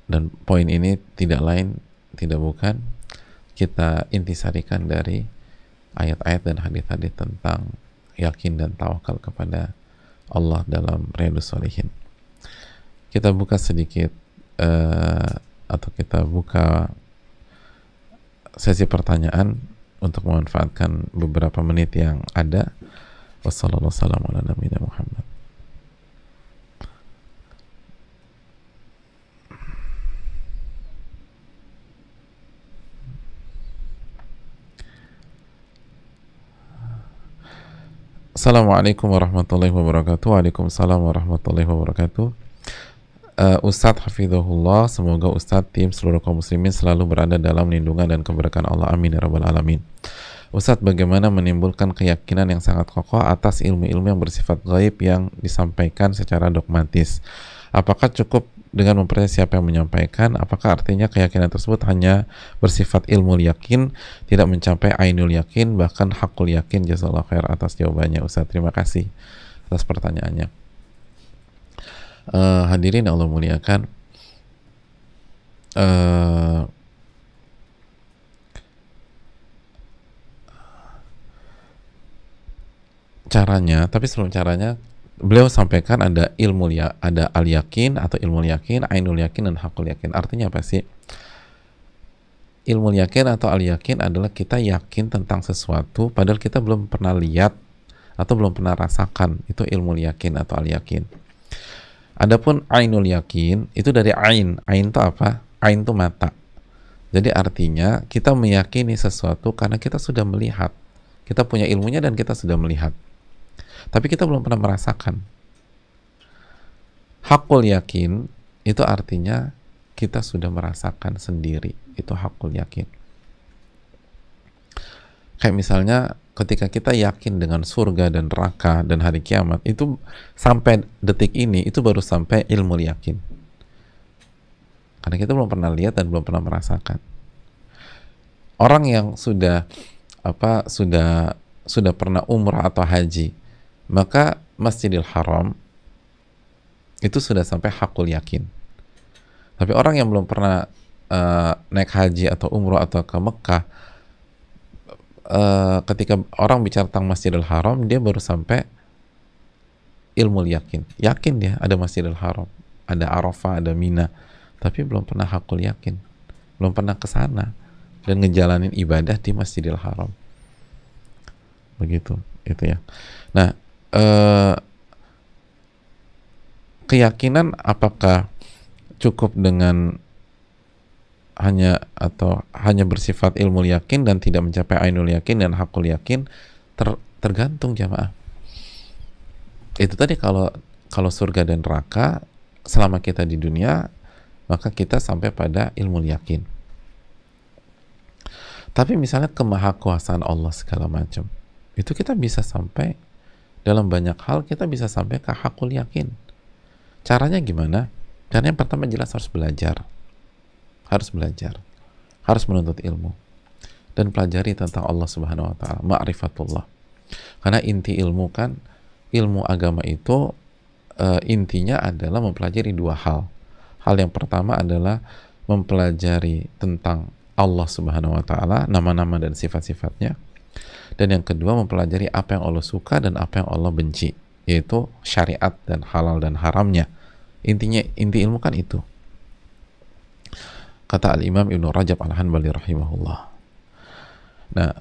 dan poin ini tidak lain, tidak bukan, kita intisarikan dari ayat-ayat dan hadis-hadis tentang yakin dan tawakal kepada Allah dalam Riyadhus Shalihin. Kita buka sedikit atau kita buka sesi pertanyaan untuk memanfaatkan beberapa menit yang ada. Wassalamualaikum warahmatullahi wabarakatuh. Assalamualaikum warahmatullahi wabarakatuh. Waalaikumsalam warahmatullahi wabarakatuh. Ustadz Hafizahullah, semoga Ustadz, tim, seluruh kaum muslimin selalu berada dalam lindungan dan keberkahan Allah, amin ya rabbal alamin. Ustadz, bagaimana menimbulkan keyakinan yang sangat kokoh atas ilmu-ilmu yang bersifat gaib yang disampaikan secara dogmatis? Apakah cukup dengan mempercayai siapa yang menyampaikan? Apakah artinya keyakinan tersebut hanya bersifat ilmu yakin, tidak mencapai ainul yakin, bahkan hakul yakin? Jazakallahu khair atas jawabannya Ustadz. Terima kasih atas pertanyaannya. Hadirin Allah muliakan, caranya, tapi sebelum caranya beliau sampaikan ada ilmu ada al yakin atau ilmu yakin, ainul yakin, dan hakul yakin. Artinya apa sih? Ilmu yakin atau al yakin adalah kita yakin tentang sesuatu padahal kita belum pernah lihat atau belum pernah rasakan. Itu ilmu yakin atau al yakin. Adapun ainul yakin itu dari ain. Ain itu apa? Ain itu mata. Jadi artinya kita meyakini sesuatu karena kita sudah melihat. Kita punya ilmunya dan kita sudah melihat. Tapi kita belum pernah merasakan. Hakul yakin itu artinya kita sudah merasakan sendiri. Itu hakul yakin. Kayak misalnya ketika kita yakin dengan surga dan neraka dan hari kiamat, itu sampai detik ini itu baru sampai ilmu yakin. Karena kita belum pernah lihat dan belum pernah merasakan. Orang yang sudah pernah umrah atau haji, maka Masjidil Haram itu sudah sampai hakul yakin. Tapi orang yang belum pernah naik haji atau umrah atau ke Mekah, ketika orang bicara tentang Masjidil Haram, dia baru sampai ilmu yakin. Yakin dia ada Masjidil Haram, ada Arafah, ada Mina, tapi belum pernah hakul yakin, belum pernah ke sana dan ngejalanin ibadah di Masjidil Haram. Begitu, itu ya. Nah, keyakinan apakah cukup dengan hanya bersifat ilmu yakin dan tidak mencapai ainul yakin dan hakul yakin? Tergantung jamaah. Itu tadi kalau surga dan neraka selama kita di dunia, maka kita sampai pada ilmu yakin. Tapi misalnya kemahakuasaan Allah segala macam, itu kita bisa sampai dalam banyak hal, kita bisa sampai ke hakul yakin. Caranya gimana? Caranya yang pertama jelas harus belajar, harus menuntut ilmu dan pelajari tentang Allah Subhanahu wa taala, ma'rifatullah. Karena inti ilmu kan, ilmu agama itu intinya adalah mempelajari dua hal. Hal yang pertama adalah mempelajari tentang Allah Subhanahu wa taala, nama-nama dan sifat-sifatnya. Dan yang kedua mempelajari apa yang Allah suka dan apa yang Allah benci, yaitu syariat dan halal dan haramnya. Inti ilmu kan itu. Kata Al-Imam Ibnu Rajab Al-Hanbali rahimahullah. Nah,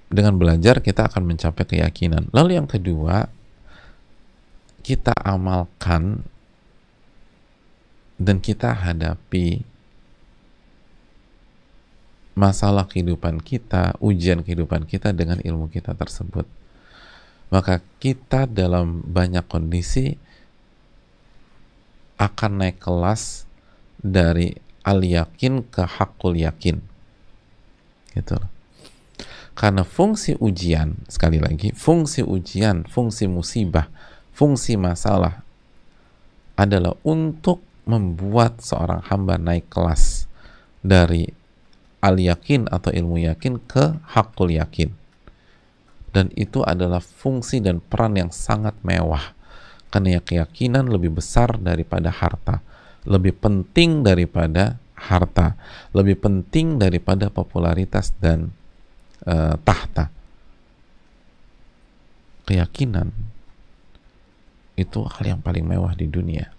dengan belajar kita akan mencapai keyakinan. Lalu yang kedua, kita amalkan dan kita hadapi masalah kehidupan kita, ujian kehidupan kita dengan ilmu kita tersebut. Maka kita dalam banyak kondisi akan naik kelas dari al-yakin ke hakul yakin. Gitu. Karena fungsi ujian, sekali lagi, fungsi ujian, fungsi musibah, fungsi masalah adalah untuk membuat seorang hamba naik kelas dari al-yakin atau ilmu yakin ke hakul yakin. Dan itu adalah fungsi dan peran yang sangat mewah. Karena keyakinan lebih besar daripada harta, lebih penting daripada harta, lebih penting daripada popularitas dan tahta. Keyakinan itu hal yang paling mewah di dunia.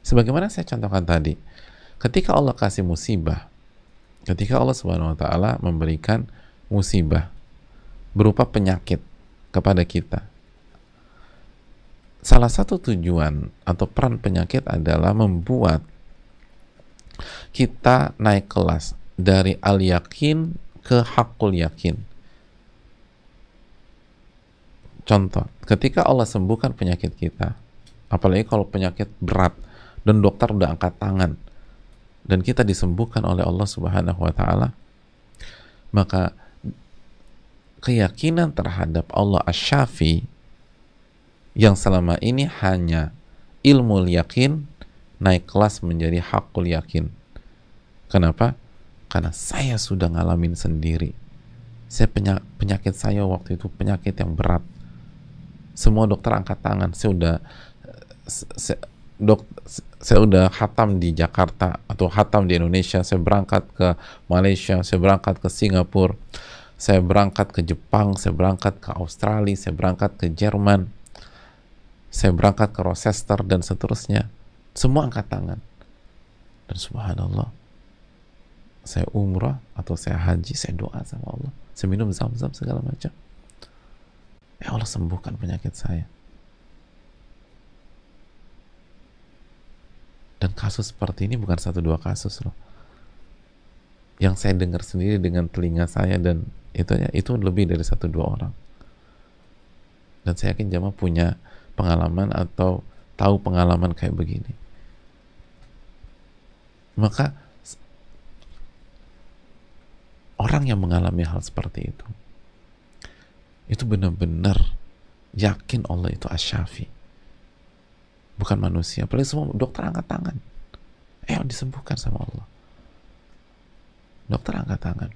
Sebagaimana saya contohkan tadi, ketika Allah kasih musibah, ketika Allah Subhanahu wa taala memberikan musibah berupa penyakit kepada kita, salah satu tujuan atau peran penyakit adalah membuat kita naik kelas dari al-yakin ke hakul yakin. Contoh, ketika Allah sembuhkan penyakit kita, apalagi kalau penyakit berat dan dokter udah angkat tangan dan kita disembuhkan oleh Allah Subhanahu wa taala, maka keyakinan terhadap Allah Asy-Syafi yang selama ini hanya ilmu yakin naik kelas menjadi hakul yakin. Kenapa? Karena saya sudah ngalamin sendiri. Penyakit saya waktu itu penyakit yang berat. Semua dokter angkat tangan. Saya udah khatam di Jakarta atau khatam di Indonesia. Saya berangkat ke Malaysia, saya berangkat ke Singapura, saya berangkat ke Jepang, saya berangkat ke Australia, saya berangkat ke Jerman, saya berangkat ke Rochester dan seterusnya. Semua angkat tangan. Dan subhanallah, saya umrah atau saya haji, saya doa sama Allah, saya minum zam-zam segala macam, ya Allah sembuhkan penyakit saya. Dan kasus seperti ini bukan 1-2 kasus loh, yang saya dengar sendiri dengan telinga saya, dan itu lebih dari 1-2 orang. Dan saya yakin jamaah punya pengalaman atau tahu pengalaman kayak begini. Maka orang yang mengalami hal seperti itu benar-benar yakin Allah itu Asy-Syafi, bukan manusia. Apalagi semua dokter angkat tangan, disembuhkan sama Allah. Dokter angkat tangan.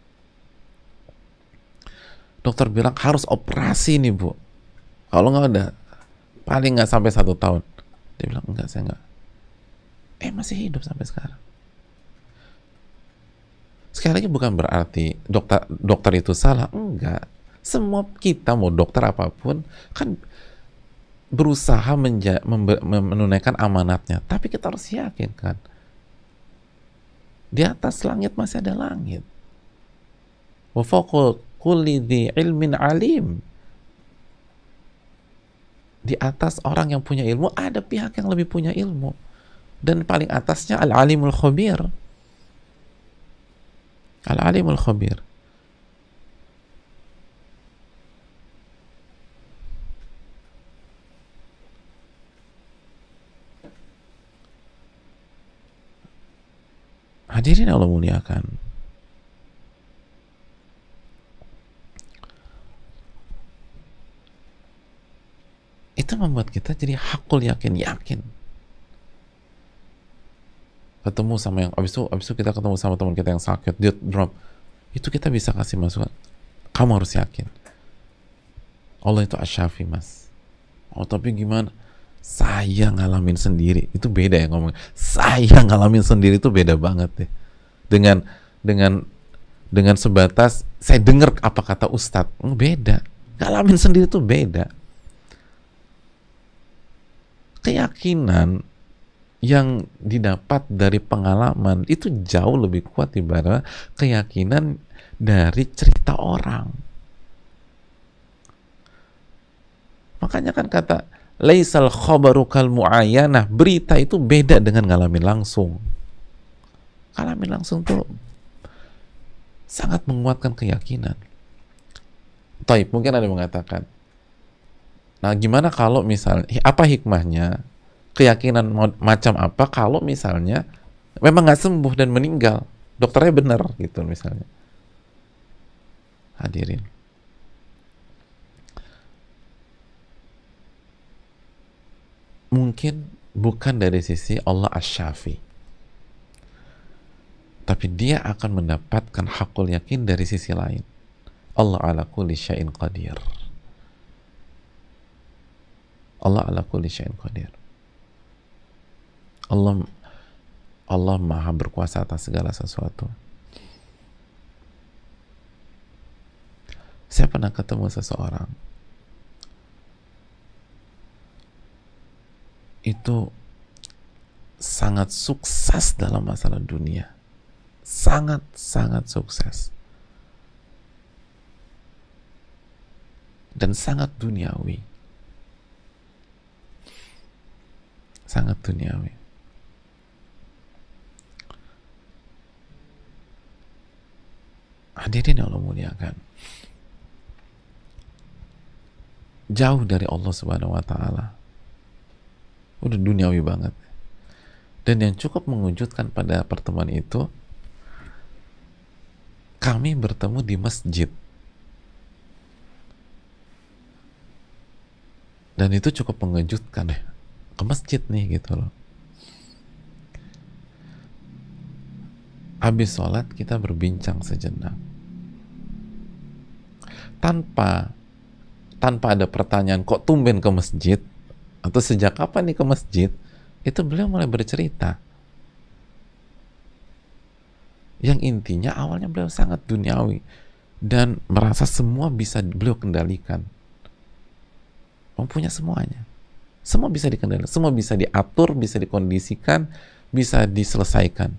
Dokter bilang harus operasi nih bu, kalau nggak ada paling nggak sampai 1 tahun. Dia bilang enggak, saya enggak. Masih hidup sampai sekarang. Sekali lagi bukan berarti dokter itu salah, enggak. Semua kita mau dokter apapun kan berusaha menunaikan amanatnya, tapi kita harus yakin kan di atas langit masih ada langit. Wa fawqa kulli dzi ilmin alim. Di atas orang yang punya ilmu ada pihak yang lebih punya ilmu, dan paling atasnya al-alimul khabir. Al-alimul khabir. Hadirin Allah muliakan, itu membuat kita jadi hakul yakin. Ketemu sama yang abis itu kita ketemu sama teman kita yang sakit, dia drop, itu kita bisa kasih masukan, kamu harus yakin Allah itu Asy-Syafi mas. Tapi gimana? Saya ngalamin sendiri, itu beda ya ngomong. Saya ngalamin sendiri itu beda banget deh. Dengan sebatas saya dengar apa kata Ustadz, beda. Ngalamin sendiri itu beda. Keyakinan yang didapat dari pengalaman itu jauh lebih kuat dibanding keyakinan dari cerita orang. Makanya kan kata laisal khabaru kal muayyanah, berita itu beda dengan ngalamin langsung. Ngalamin langsung tuh sangat menguatkan keyakinan. Taib, mungkin ada yang mengatakan, nah gimana kalau misalnya, apa hikmahnya, keyakinan macam apa kalau misalnya memang nggak sembuh dan meninggal, dokternya benar gitu misalnya. Hadirin, mungkin bukan dari sisi Allah Asy-Syafi, tapi dia akan mendapatkan hakul yakin dari sisi lain. Allah ala kulli syai'in qadir. Allah ala kulli syai'in qadir. Allah maha berkuasa atas segala sesuatu. Saya pernah ketemu seseorang itu sangat sukses dalam masalah dunia, sangat sukses dan sangat duniawi, sangat duniawi. Hadirin Allah muliakan, jauh dari Allah Subhanahu wa taala. udah duniawi banget. Dan yang cukup mengejutkan pada pertemuan itu, kami bertemu di masjid. Dan itu cukup mengejutkan ya. Ke masjid nih gitu loh. Habis sholat kita berbincang sejenak. Tanpa ada pertanyaan kok tumben ke masjid atau sejak kapan nih ke masjid, itu beliau mulai bercerita. Yang intinya awalnya beliau sangat duniawi dan merasa semua bisa beliau kendalikan. Mempunyai semuanya. Semua bisa dikendalikan, semua bisa diatur, bisa dikondisikan, bisa diselesaikan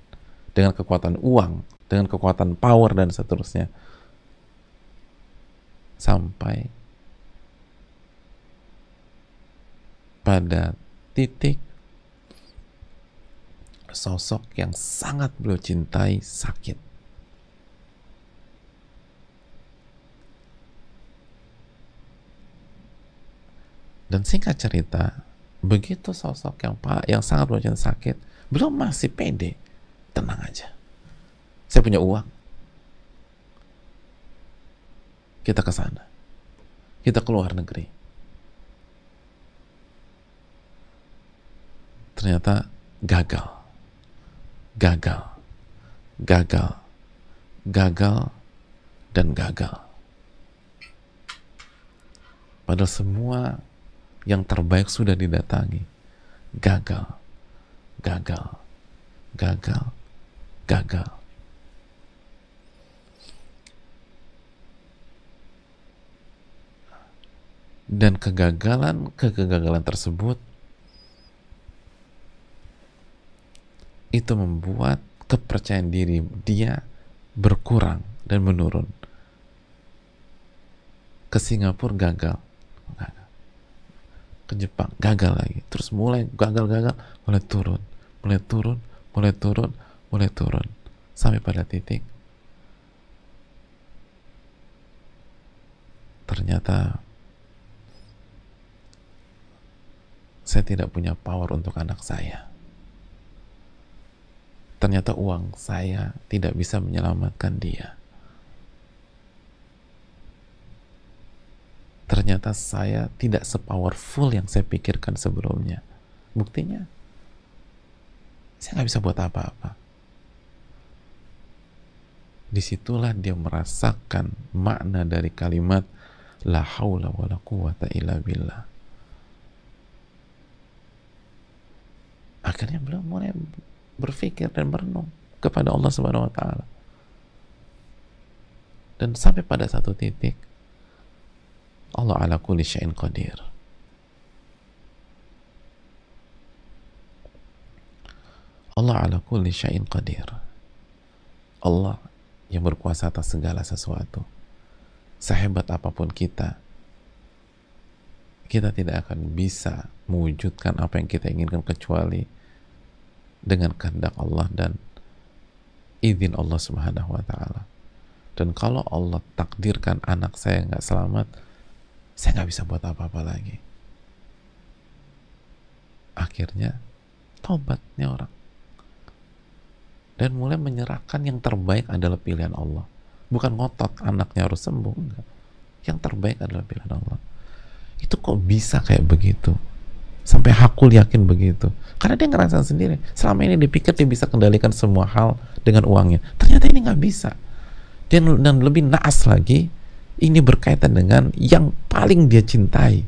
dengan kekuatan uang, dengan kekuatan power dan seterusnya. Sampai pada titik sosok yang sangat beliau cintai sakit. Dan singkat cerita, begitu sosok yang sangat beliau cintai sakit, beliau masih pede, tenang aja. Saya punya uang. Kita ke sana. Kita ke luar negeri. Ternyata gagal, dan gagal. Padahal semua yang terbaik sudah didatangi. Gagal. Dan kegagalan tersebut itu membuat kepercayaan diri dia berkurang dan menurun. Ke Singapura gagal. Ke Jepang gagal lagi. Terus mulai gagal, mulai turun. Sampai pada titik ternyata saya tidak punya power untuk anak saya. Ternyata uang saya tidak bisa menyelamatkan dia. Ternyata saya tidak sepowerful yang saya pikirkan sebelumnya. Buktinya, saya nggak bisa buat apa-apa. Disitulah dia merasakan makna dari kalimat la haula wa la quwata illa billah. Akhirnya beliau mulai berpikir dan merenung kepada Allah Subhanahu wa taala. Dan sampai pada satu titik, Allah ala kulli syai'in qadir. Allah ala kulli syai'in qadir. Allah yang berkuasa atas segala sesuatu. Sehebat apapun kita tidak akan bisa mewujudkan apa yang kita inginkan kecuali dengan kehendak Allah dan izin Allah Subhanahu wa taala. Dan kalau Allah takdirkan anak saya nggak selamat, saya nggak bisa buat apa-apa lagi. Akhirnya taubatnya orang dan mulai menyerahkan yang terbaik adalah pilihan Allah. Bukan ngotot anaknya harus sembuh, enggak. Yang terbaik adalah pilihan Allah. Itu kok bisa kayak begitu? Sampai hakul yakin begitu. Karena dia ngerasain sendiri. Selama ini dipikir dia bisa kendalikan semua hal dengan uangnya. Ternyata ini nggak bisa. Dan lebih naas lagi, ini berkaitan dengan yang paling dia cintai.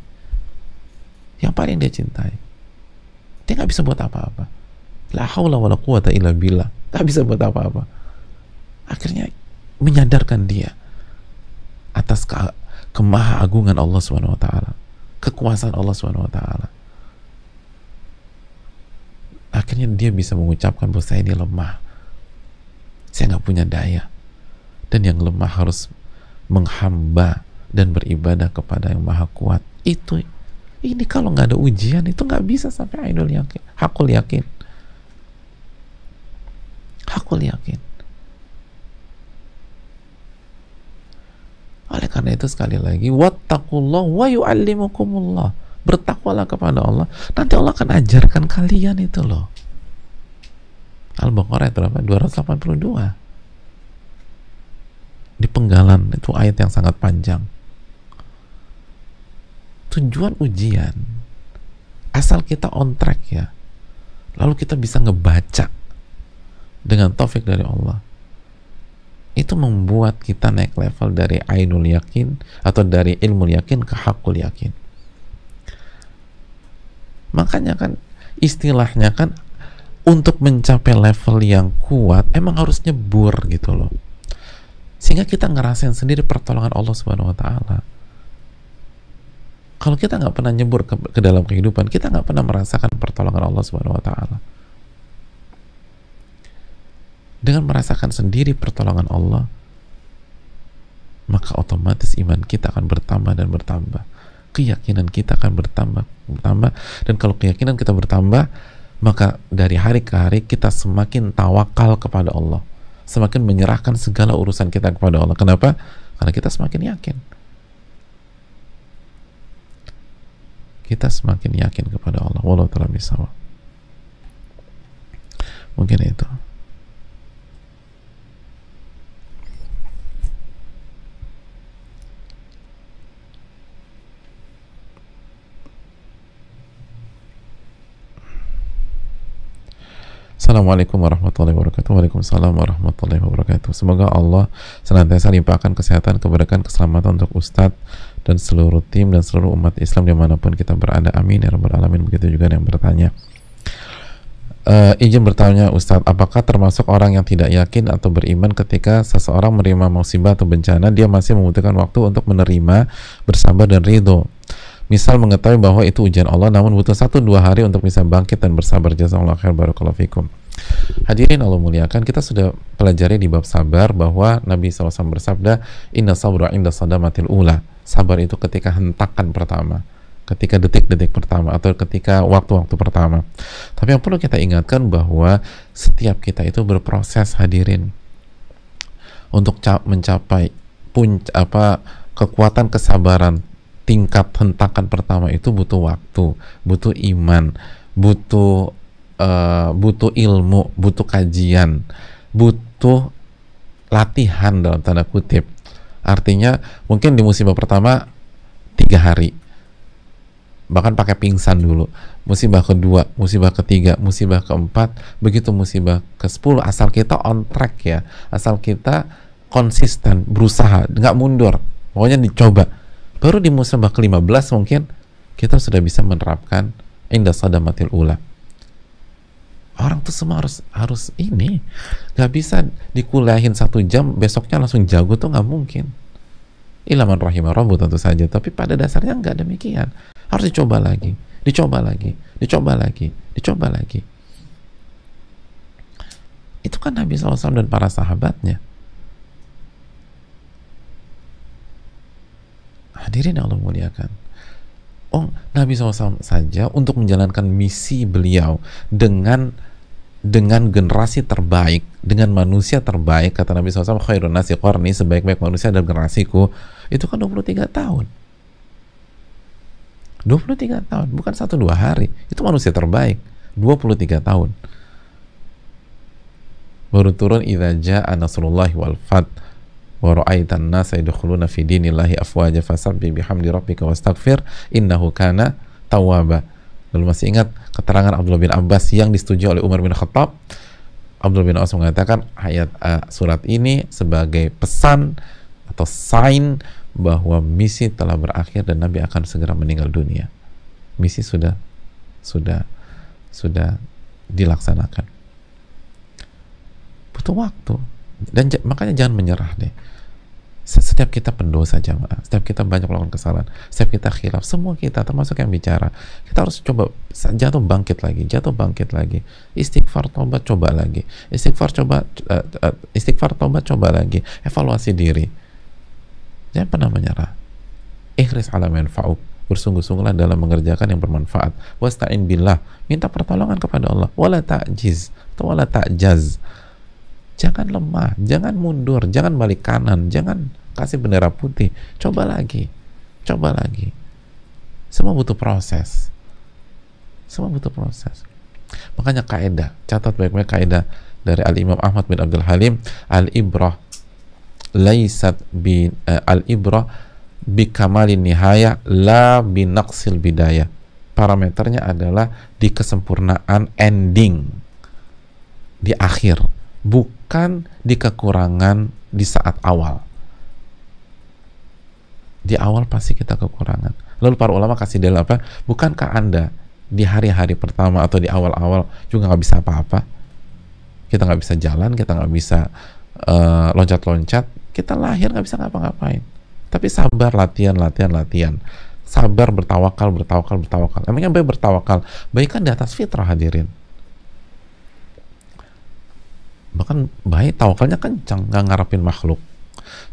Yang paling dia cintai. Dia nggak bisa buat apa-apa. La haula wa la quwata illa billah. Nggak bisa buat apa-apa. Akhirnya menyadarkan dia atas kemaha-agungan Allah Subhanahu wa taala. Kekuasaan Allah Subhanahu wa taala. Akhirnya dia bisa mengucapkan bahwa saya ini lemah, saya nggak punya daya, dan yang lemah harus menghamba dan beribadah kepada yang maha kuat. Ini kalau nggak ada ujian itu nggak bisa sampai ainul yakin, hakul yakin. Oleh karena itu sekali lagi, wattaqullah wa yu'allimukumullah. bertakwalah kepada Allah, nanti Allah akan ajarkan kalian itu loh. Al-Baqarah itu berapa? 282. Di penggalan itu ayat yang sangat panjang. Tujuan ujian, asal kita on track ya, lalu kita bisa ngebaca dengan taufik dari Allah, itu membuat kita naik level dari ainul yakin atau dari ilmu yakin ke hakul yakin. Makanya kan istilahnya kan untuk mencapai level yang kuat emang harus nyebur gitu loh, sehingga kita ngerasain sendiri pertolongan Allah Subhanahu wa Ta'ala. Kalau kita nggak pernah nyebur ke dalam kehidupan, kita nggak pernah merasakan pertolongan Allah Subhanahu wa Ta'ala. Dengan merasakan sendiri pertolongan Allah, maka otomatis iman kita akan bertambah dan bertambah, keyakinan kita akan bertambah, dan kalau keyakinan kita bertambah, maka dari hari ke hari kita semakin tawakal kepada Allah, semakin menyerahkan segala urusan kita kepada Allah. Kenapa? Karena kita semakin yakin. Kita semakin yakin kepada Allah. Wallahu ta'ala bishawab. Mungkin itu. Assalamualaikum warahmatullahi wabarakatuh. Waalaikumsalam warahmatullahi wabarakatuh. Semoga Allah senantiasa limpahkan kesehatan, keberkahan, keselamatan untuk Ustadz dan seluruh tim dan seluruh umat Islam dimanapun kita berada. Amin ya rabbal alamin. Begitu juga yang bertanya. Izin bertanya Ustadz, apakah termasuk orang yang tidak yakin atau beriman ketika seseorang menerima musibah atau bencana, dia masih membutuhkan waktu untuk menerima, bersabar dan ridho? Misal mengetahui bahwa itu ujian Allah, namun butuh 1-2 hari untuk bisa bangkit dan bersabar. Jazakallahu khair, barakallahu fikum. Hadirin Allah muliakan, kita sudah pelajari di bab sabar bahwa Nabi SAW bersabda, inna sabra inda sadamatil ula. Sabar itu ketika hentakan pertama, ketika detik-detik pertama, atau ketika waktu-waktu pertama. Tapi yang perlu kita ingatkan bahwa setiap kita itu berproses, hadirin, untuk mencapai kekuatan kesabaran. Tingkat hentakan pertama itu butuh waktu, butuh iman, butuh ilmu, butuh kajian, butuh latihan dalam tanda kutip. Artinya mungkin di musibah pertama 3 hari, bahkan pakai pingsan dulu. Musibah kedua, musibah ketiga, musibah keempat, begitu musibah ke-10, asal kita on track ya, asal kita konsisten, berusaha, nggak mundur, pokoknya dicoba. Baru di musibah ke-15 mungkin kita sudah bisa menerapkan inda sadamatil ula. Orang tuh semua harus ini, nggak bisa dikuliahin 1 jam besoknya langsung jago, tuh nggak mungkin. Ilaman rahimah rabbu tentu saja, tapi pada dasarnya nggak demikian. Harus dicoba lagi, dicoba lagi, dicoba lagi, dicoba lagi. Itu kan Nabi SAW dan para sahabatnya. Hadirin yang Allah muliakan, Nabi SAW saja untuk menjalankan misi beliau dengan generasi terbaik, dengan manusia terbaik, kata Nabi SAW, khairun nasi qarni, sebaik-baik manusia adalah generasiku, itu kan 23 tahun. 23 tahun, bukan 1-2 hari. Itu manusia terbaik, 23 tahun. Baru turun idza jaa nasrullahi wal fath wa ra'aitan nasa yadkhuluna fi dinillahi afwaja fasabbih bihamdi rabbika wastaghfir innahu kana tawwaba. Lalu masih ingat keterangan Abdullah bin Abbas yang disetujui oleh Umar bin Khattab? Abdullah bin Abbas mengatakan ayat surat ini sebagai pesan atau sign bahwa misi telah berakhir dan Nabi akan segera meninggal dunia. Misi sudah dilaksanakan. Butuh waktu, dan makanya jangan menyerah deh. Setiap kita pendosa jamaah, setiap kita banyak melakukan kesalahan, setiap kita khilaf, semua kita termasuk yang bicara, kita harus coba jatuh bangkit lagi, istighfar tobat coba lagi, istighfar tobat coba lagi, evaluasi diri, jangan pernah menyerah. Ikhris ala manfa'uk, bersungguh-sungguhlah dalam mengerjakan yang bermanfaat. Wasta'in billah, minta pertolongan kepada Allah. Wala ta'jiz atau wala ta'jaz, jangan lemah, jangan mundur, jangan balik kanan, jangan kasih bendera putih, coba lagi. Semua butuh proses. Semua butuh proses. Makanya kaidah, catat baik-baik kaidah dari Al-Imam Ahmad bin Abdul Halim, al-ibrah laisat bi al-ibrah bi kamalin nihaya la bi naqsil bidayah. Parameternya adalah di kesempurnaan ending, di akhir, bukan di kekurangan di saat awal. Di awal pasti kita kekurangan. Lalu para ulama kasih dalil apa? Bukankah Anda di hari-hari pertama atau di awal-awal juga nggak bisa apa-apa? Kita nggak bisa jalan, kita nggak bisa loncat-loncat, kita lahir nggak bisa ngapa-ngapain. Tapi sabar, latihan. Sabar, bertawakal. Emangnya baik bertawakal? Baik kan di atas fitrah, hadirin. Bahkan baik tawakalnya kencang, nggak ngarepin makhluk.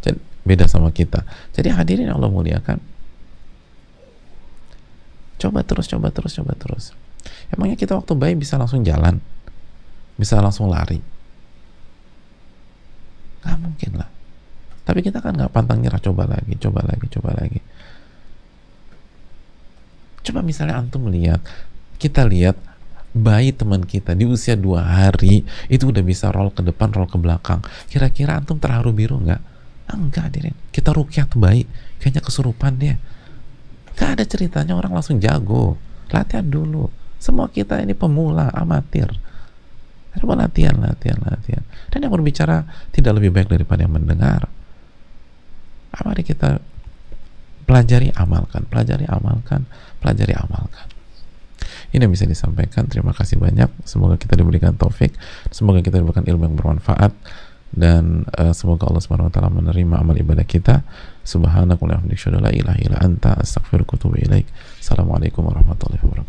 Jadi beda sama kita. Jadi hadirin yang Allah muliakan, coba terus. Emangnya kita waktu bayi bisa langsung jalan, bisa langsung lari? Nggak mungkin lah. Tapi kita kan nggak pantang nyerah, coba lagi. Coba misalnya antum kita lihat bayi teman kita di usia 2 hari itu udah bisa roll ke depan, roll ke belakang. Kira-kira antum terharu biru nggak? Enggak, hadirin. Kita rukyah tuh bayi, kayaknya kesurupan dia. Gak ada ceritanya orang langsung jago. Latihan dulu. Semua kita ini pemula, amatir. Coba latihan. Dan yang berbicara tidak lebih baik daripada yang mendengar. Mari kita pelajari, amalkan. Ini yang bisa disampaikan. Terima kasih banyak. Semoga kita diberikan taufik. Semoga kita diberikan ilmu yang bermanfaat. Dan semoga Allah Subhanahu wa taala menerima amal ibadah kita. Subhanakallahumma wa bihamdika, la ilaha illa anta, astaghfiruka wa atubu ilaik. Assalamualaikum warahmatullahi wabarakatuh.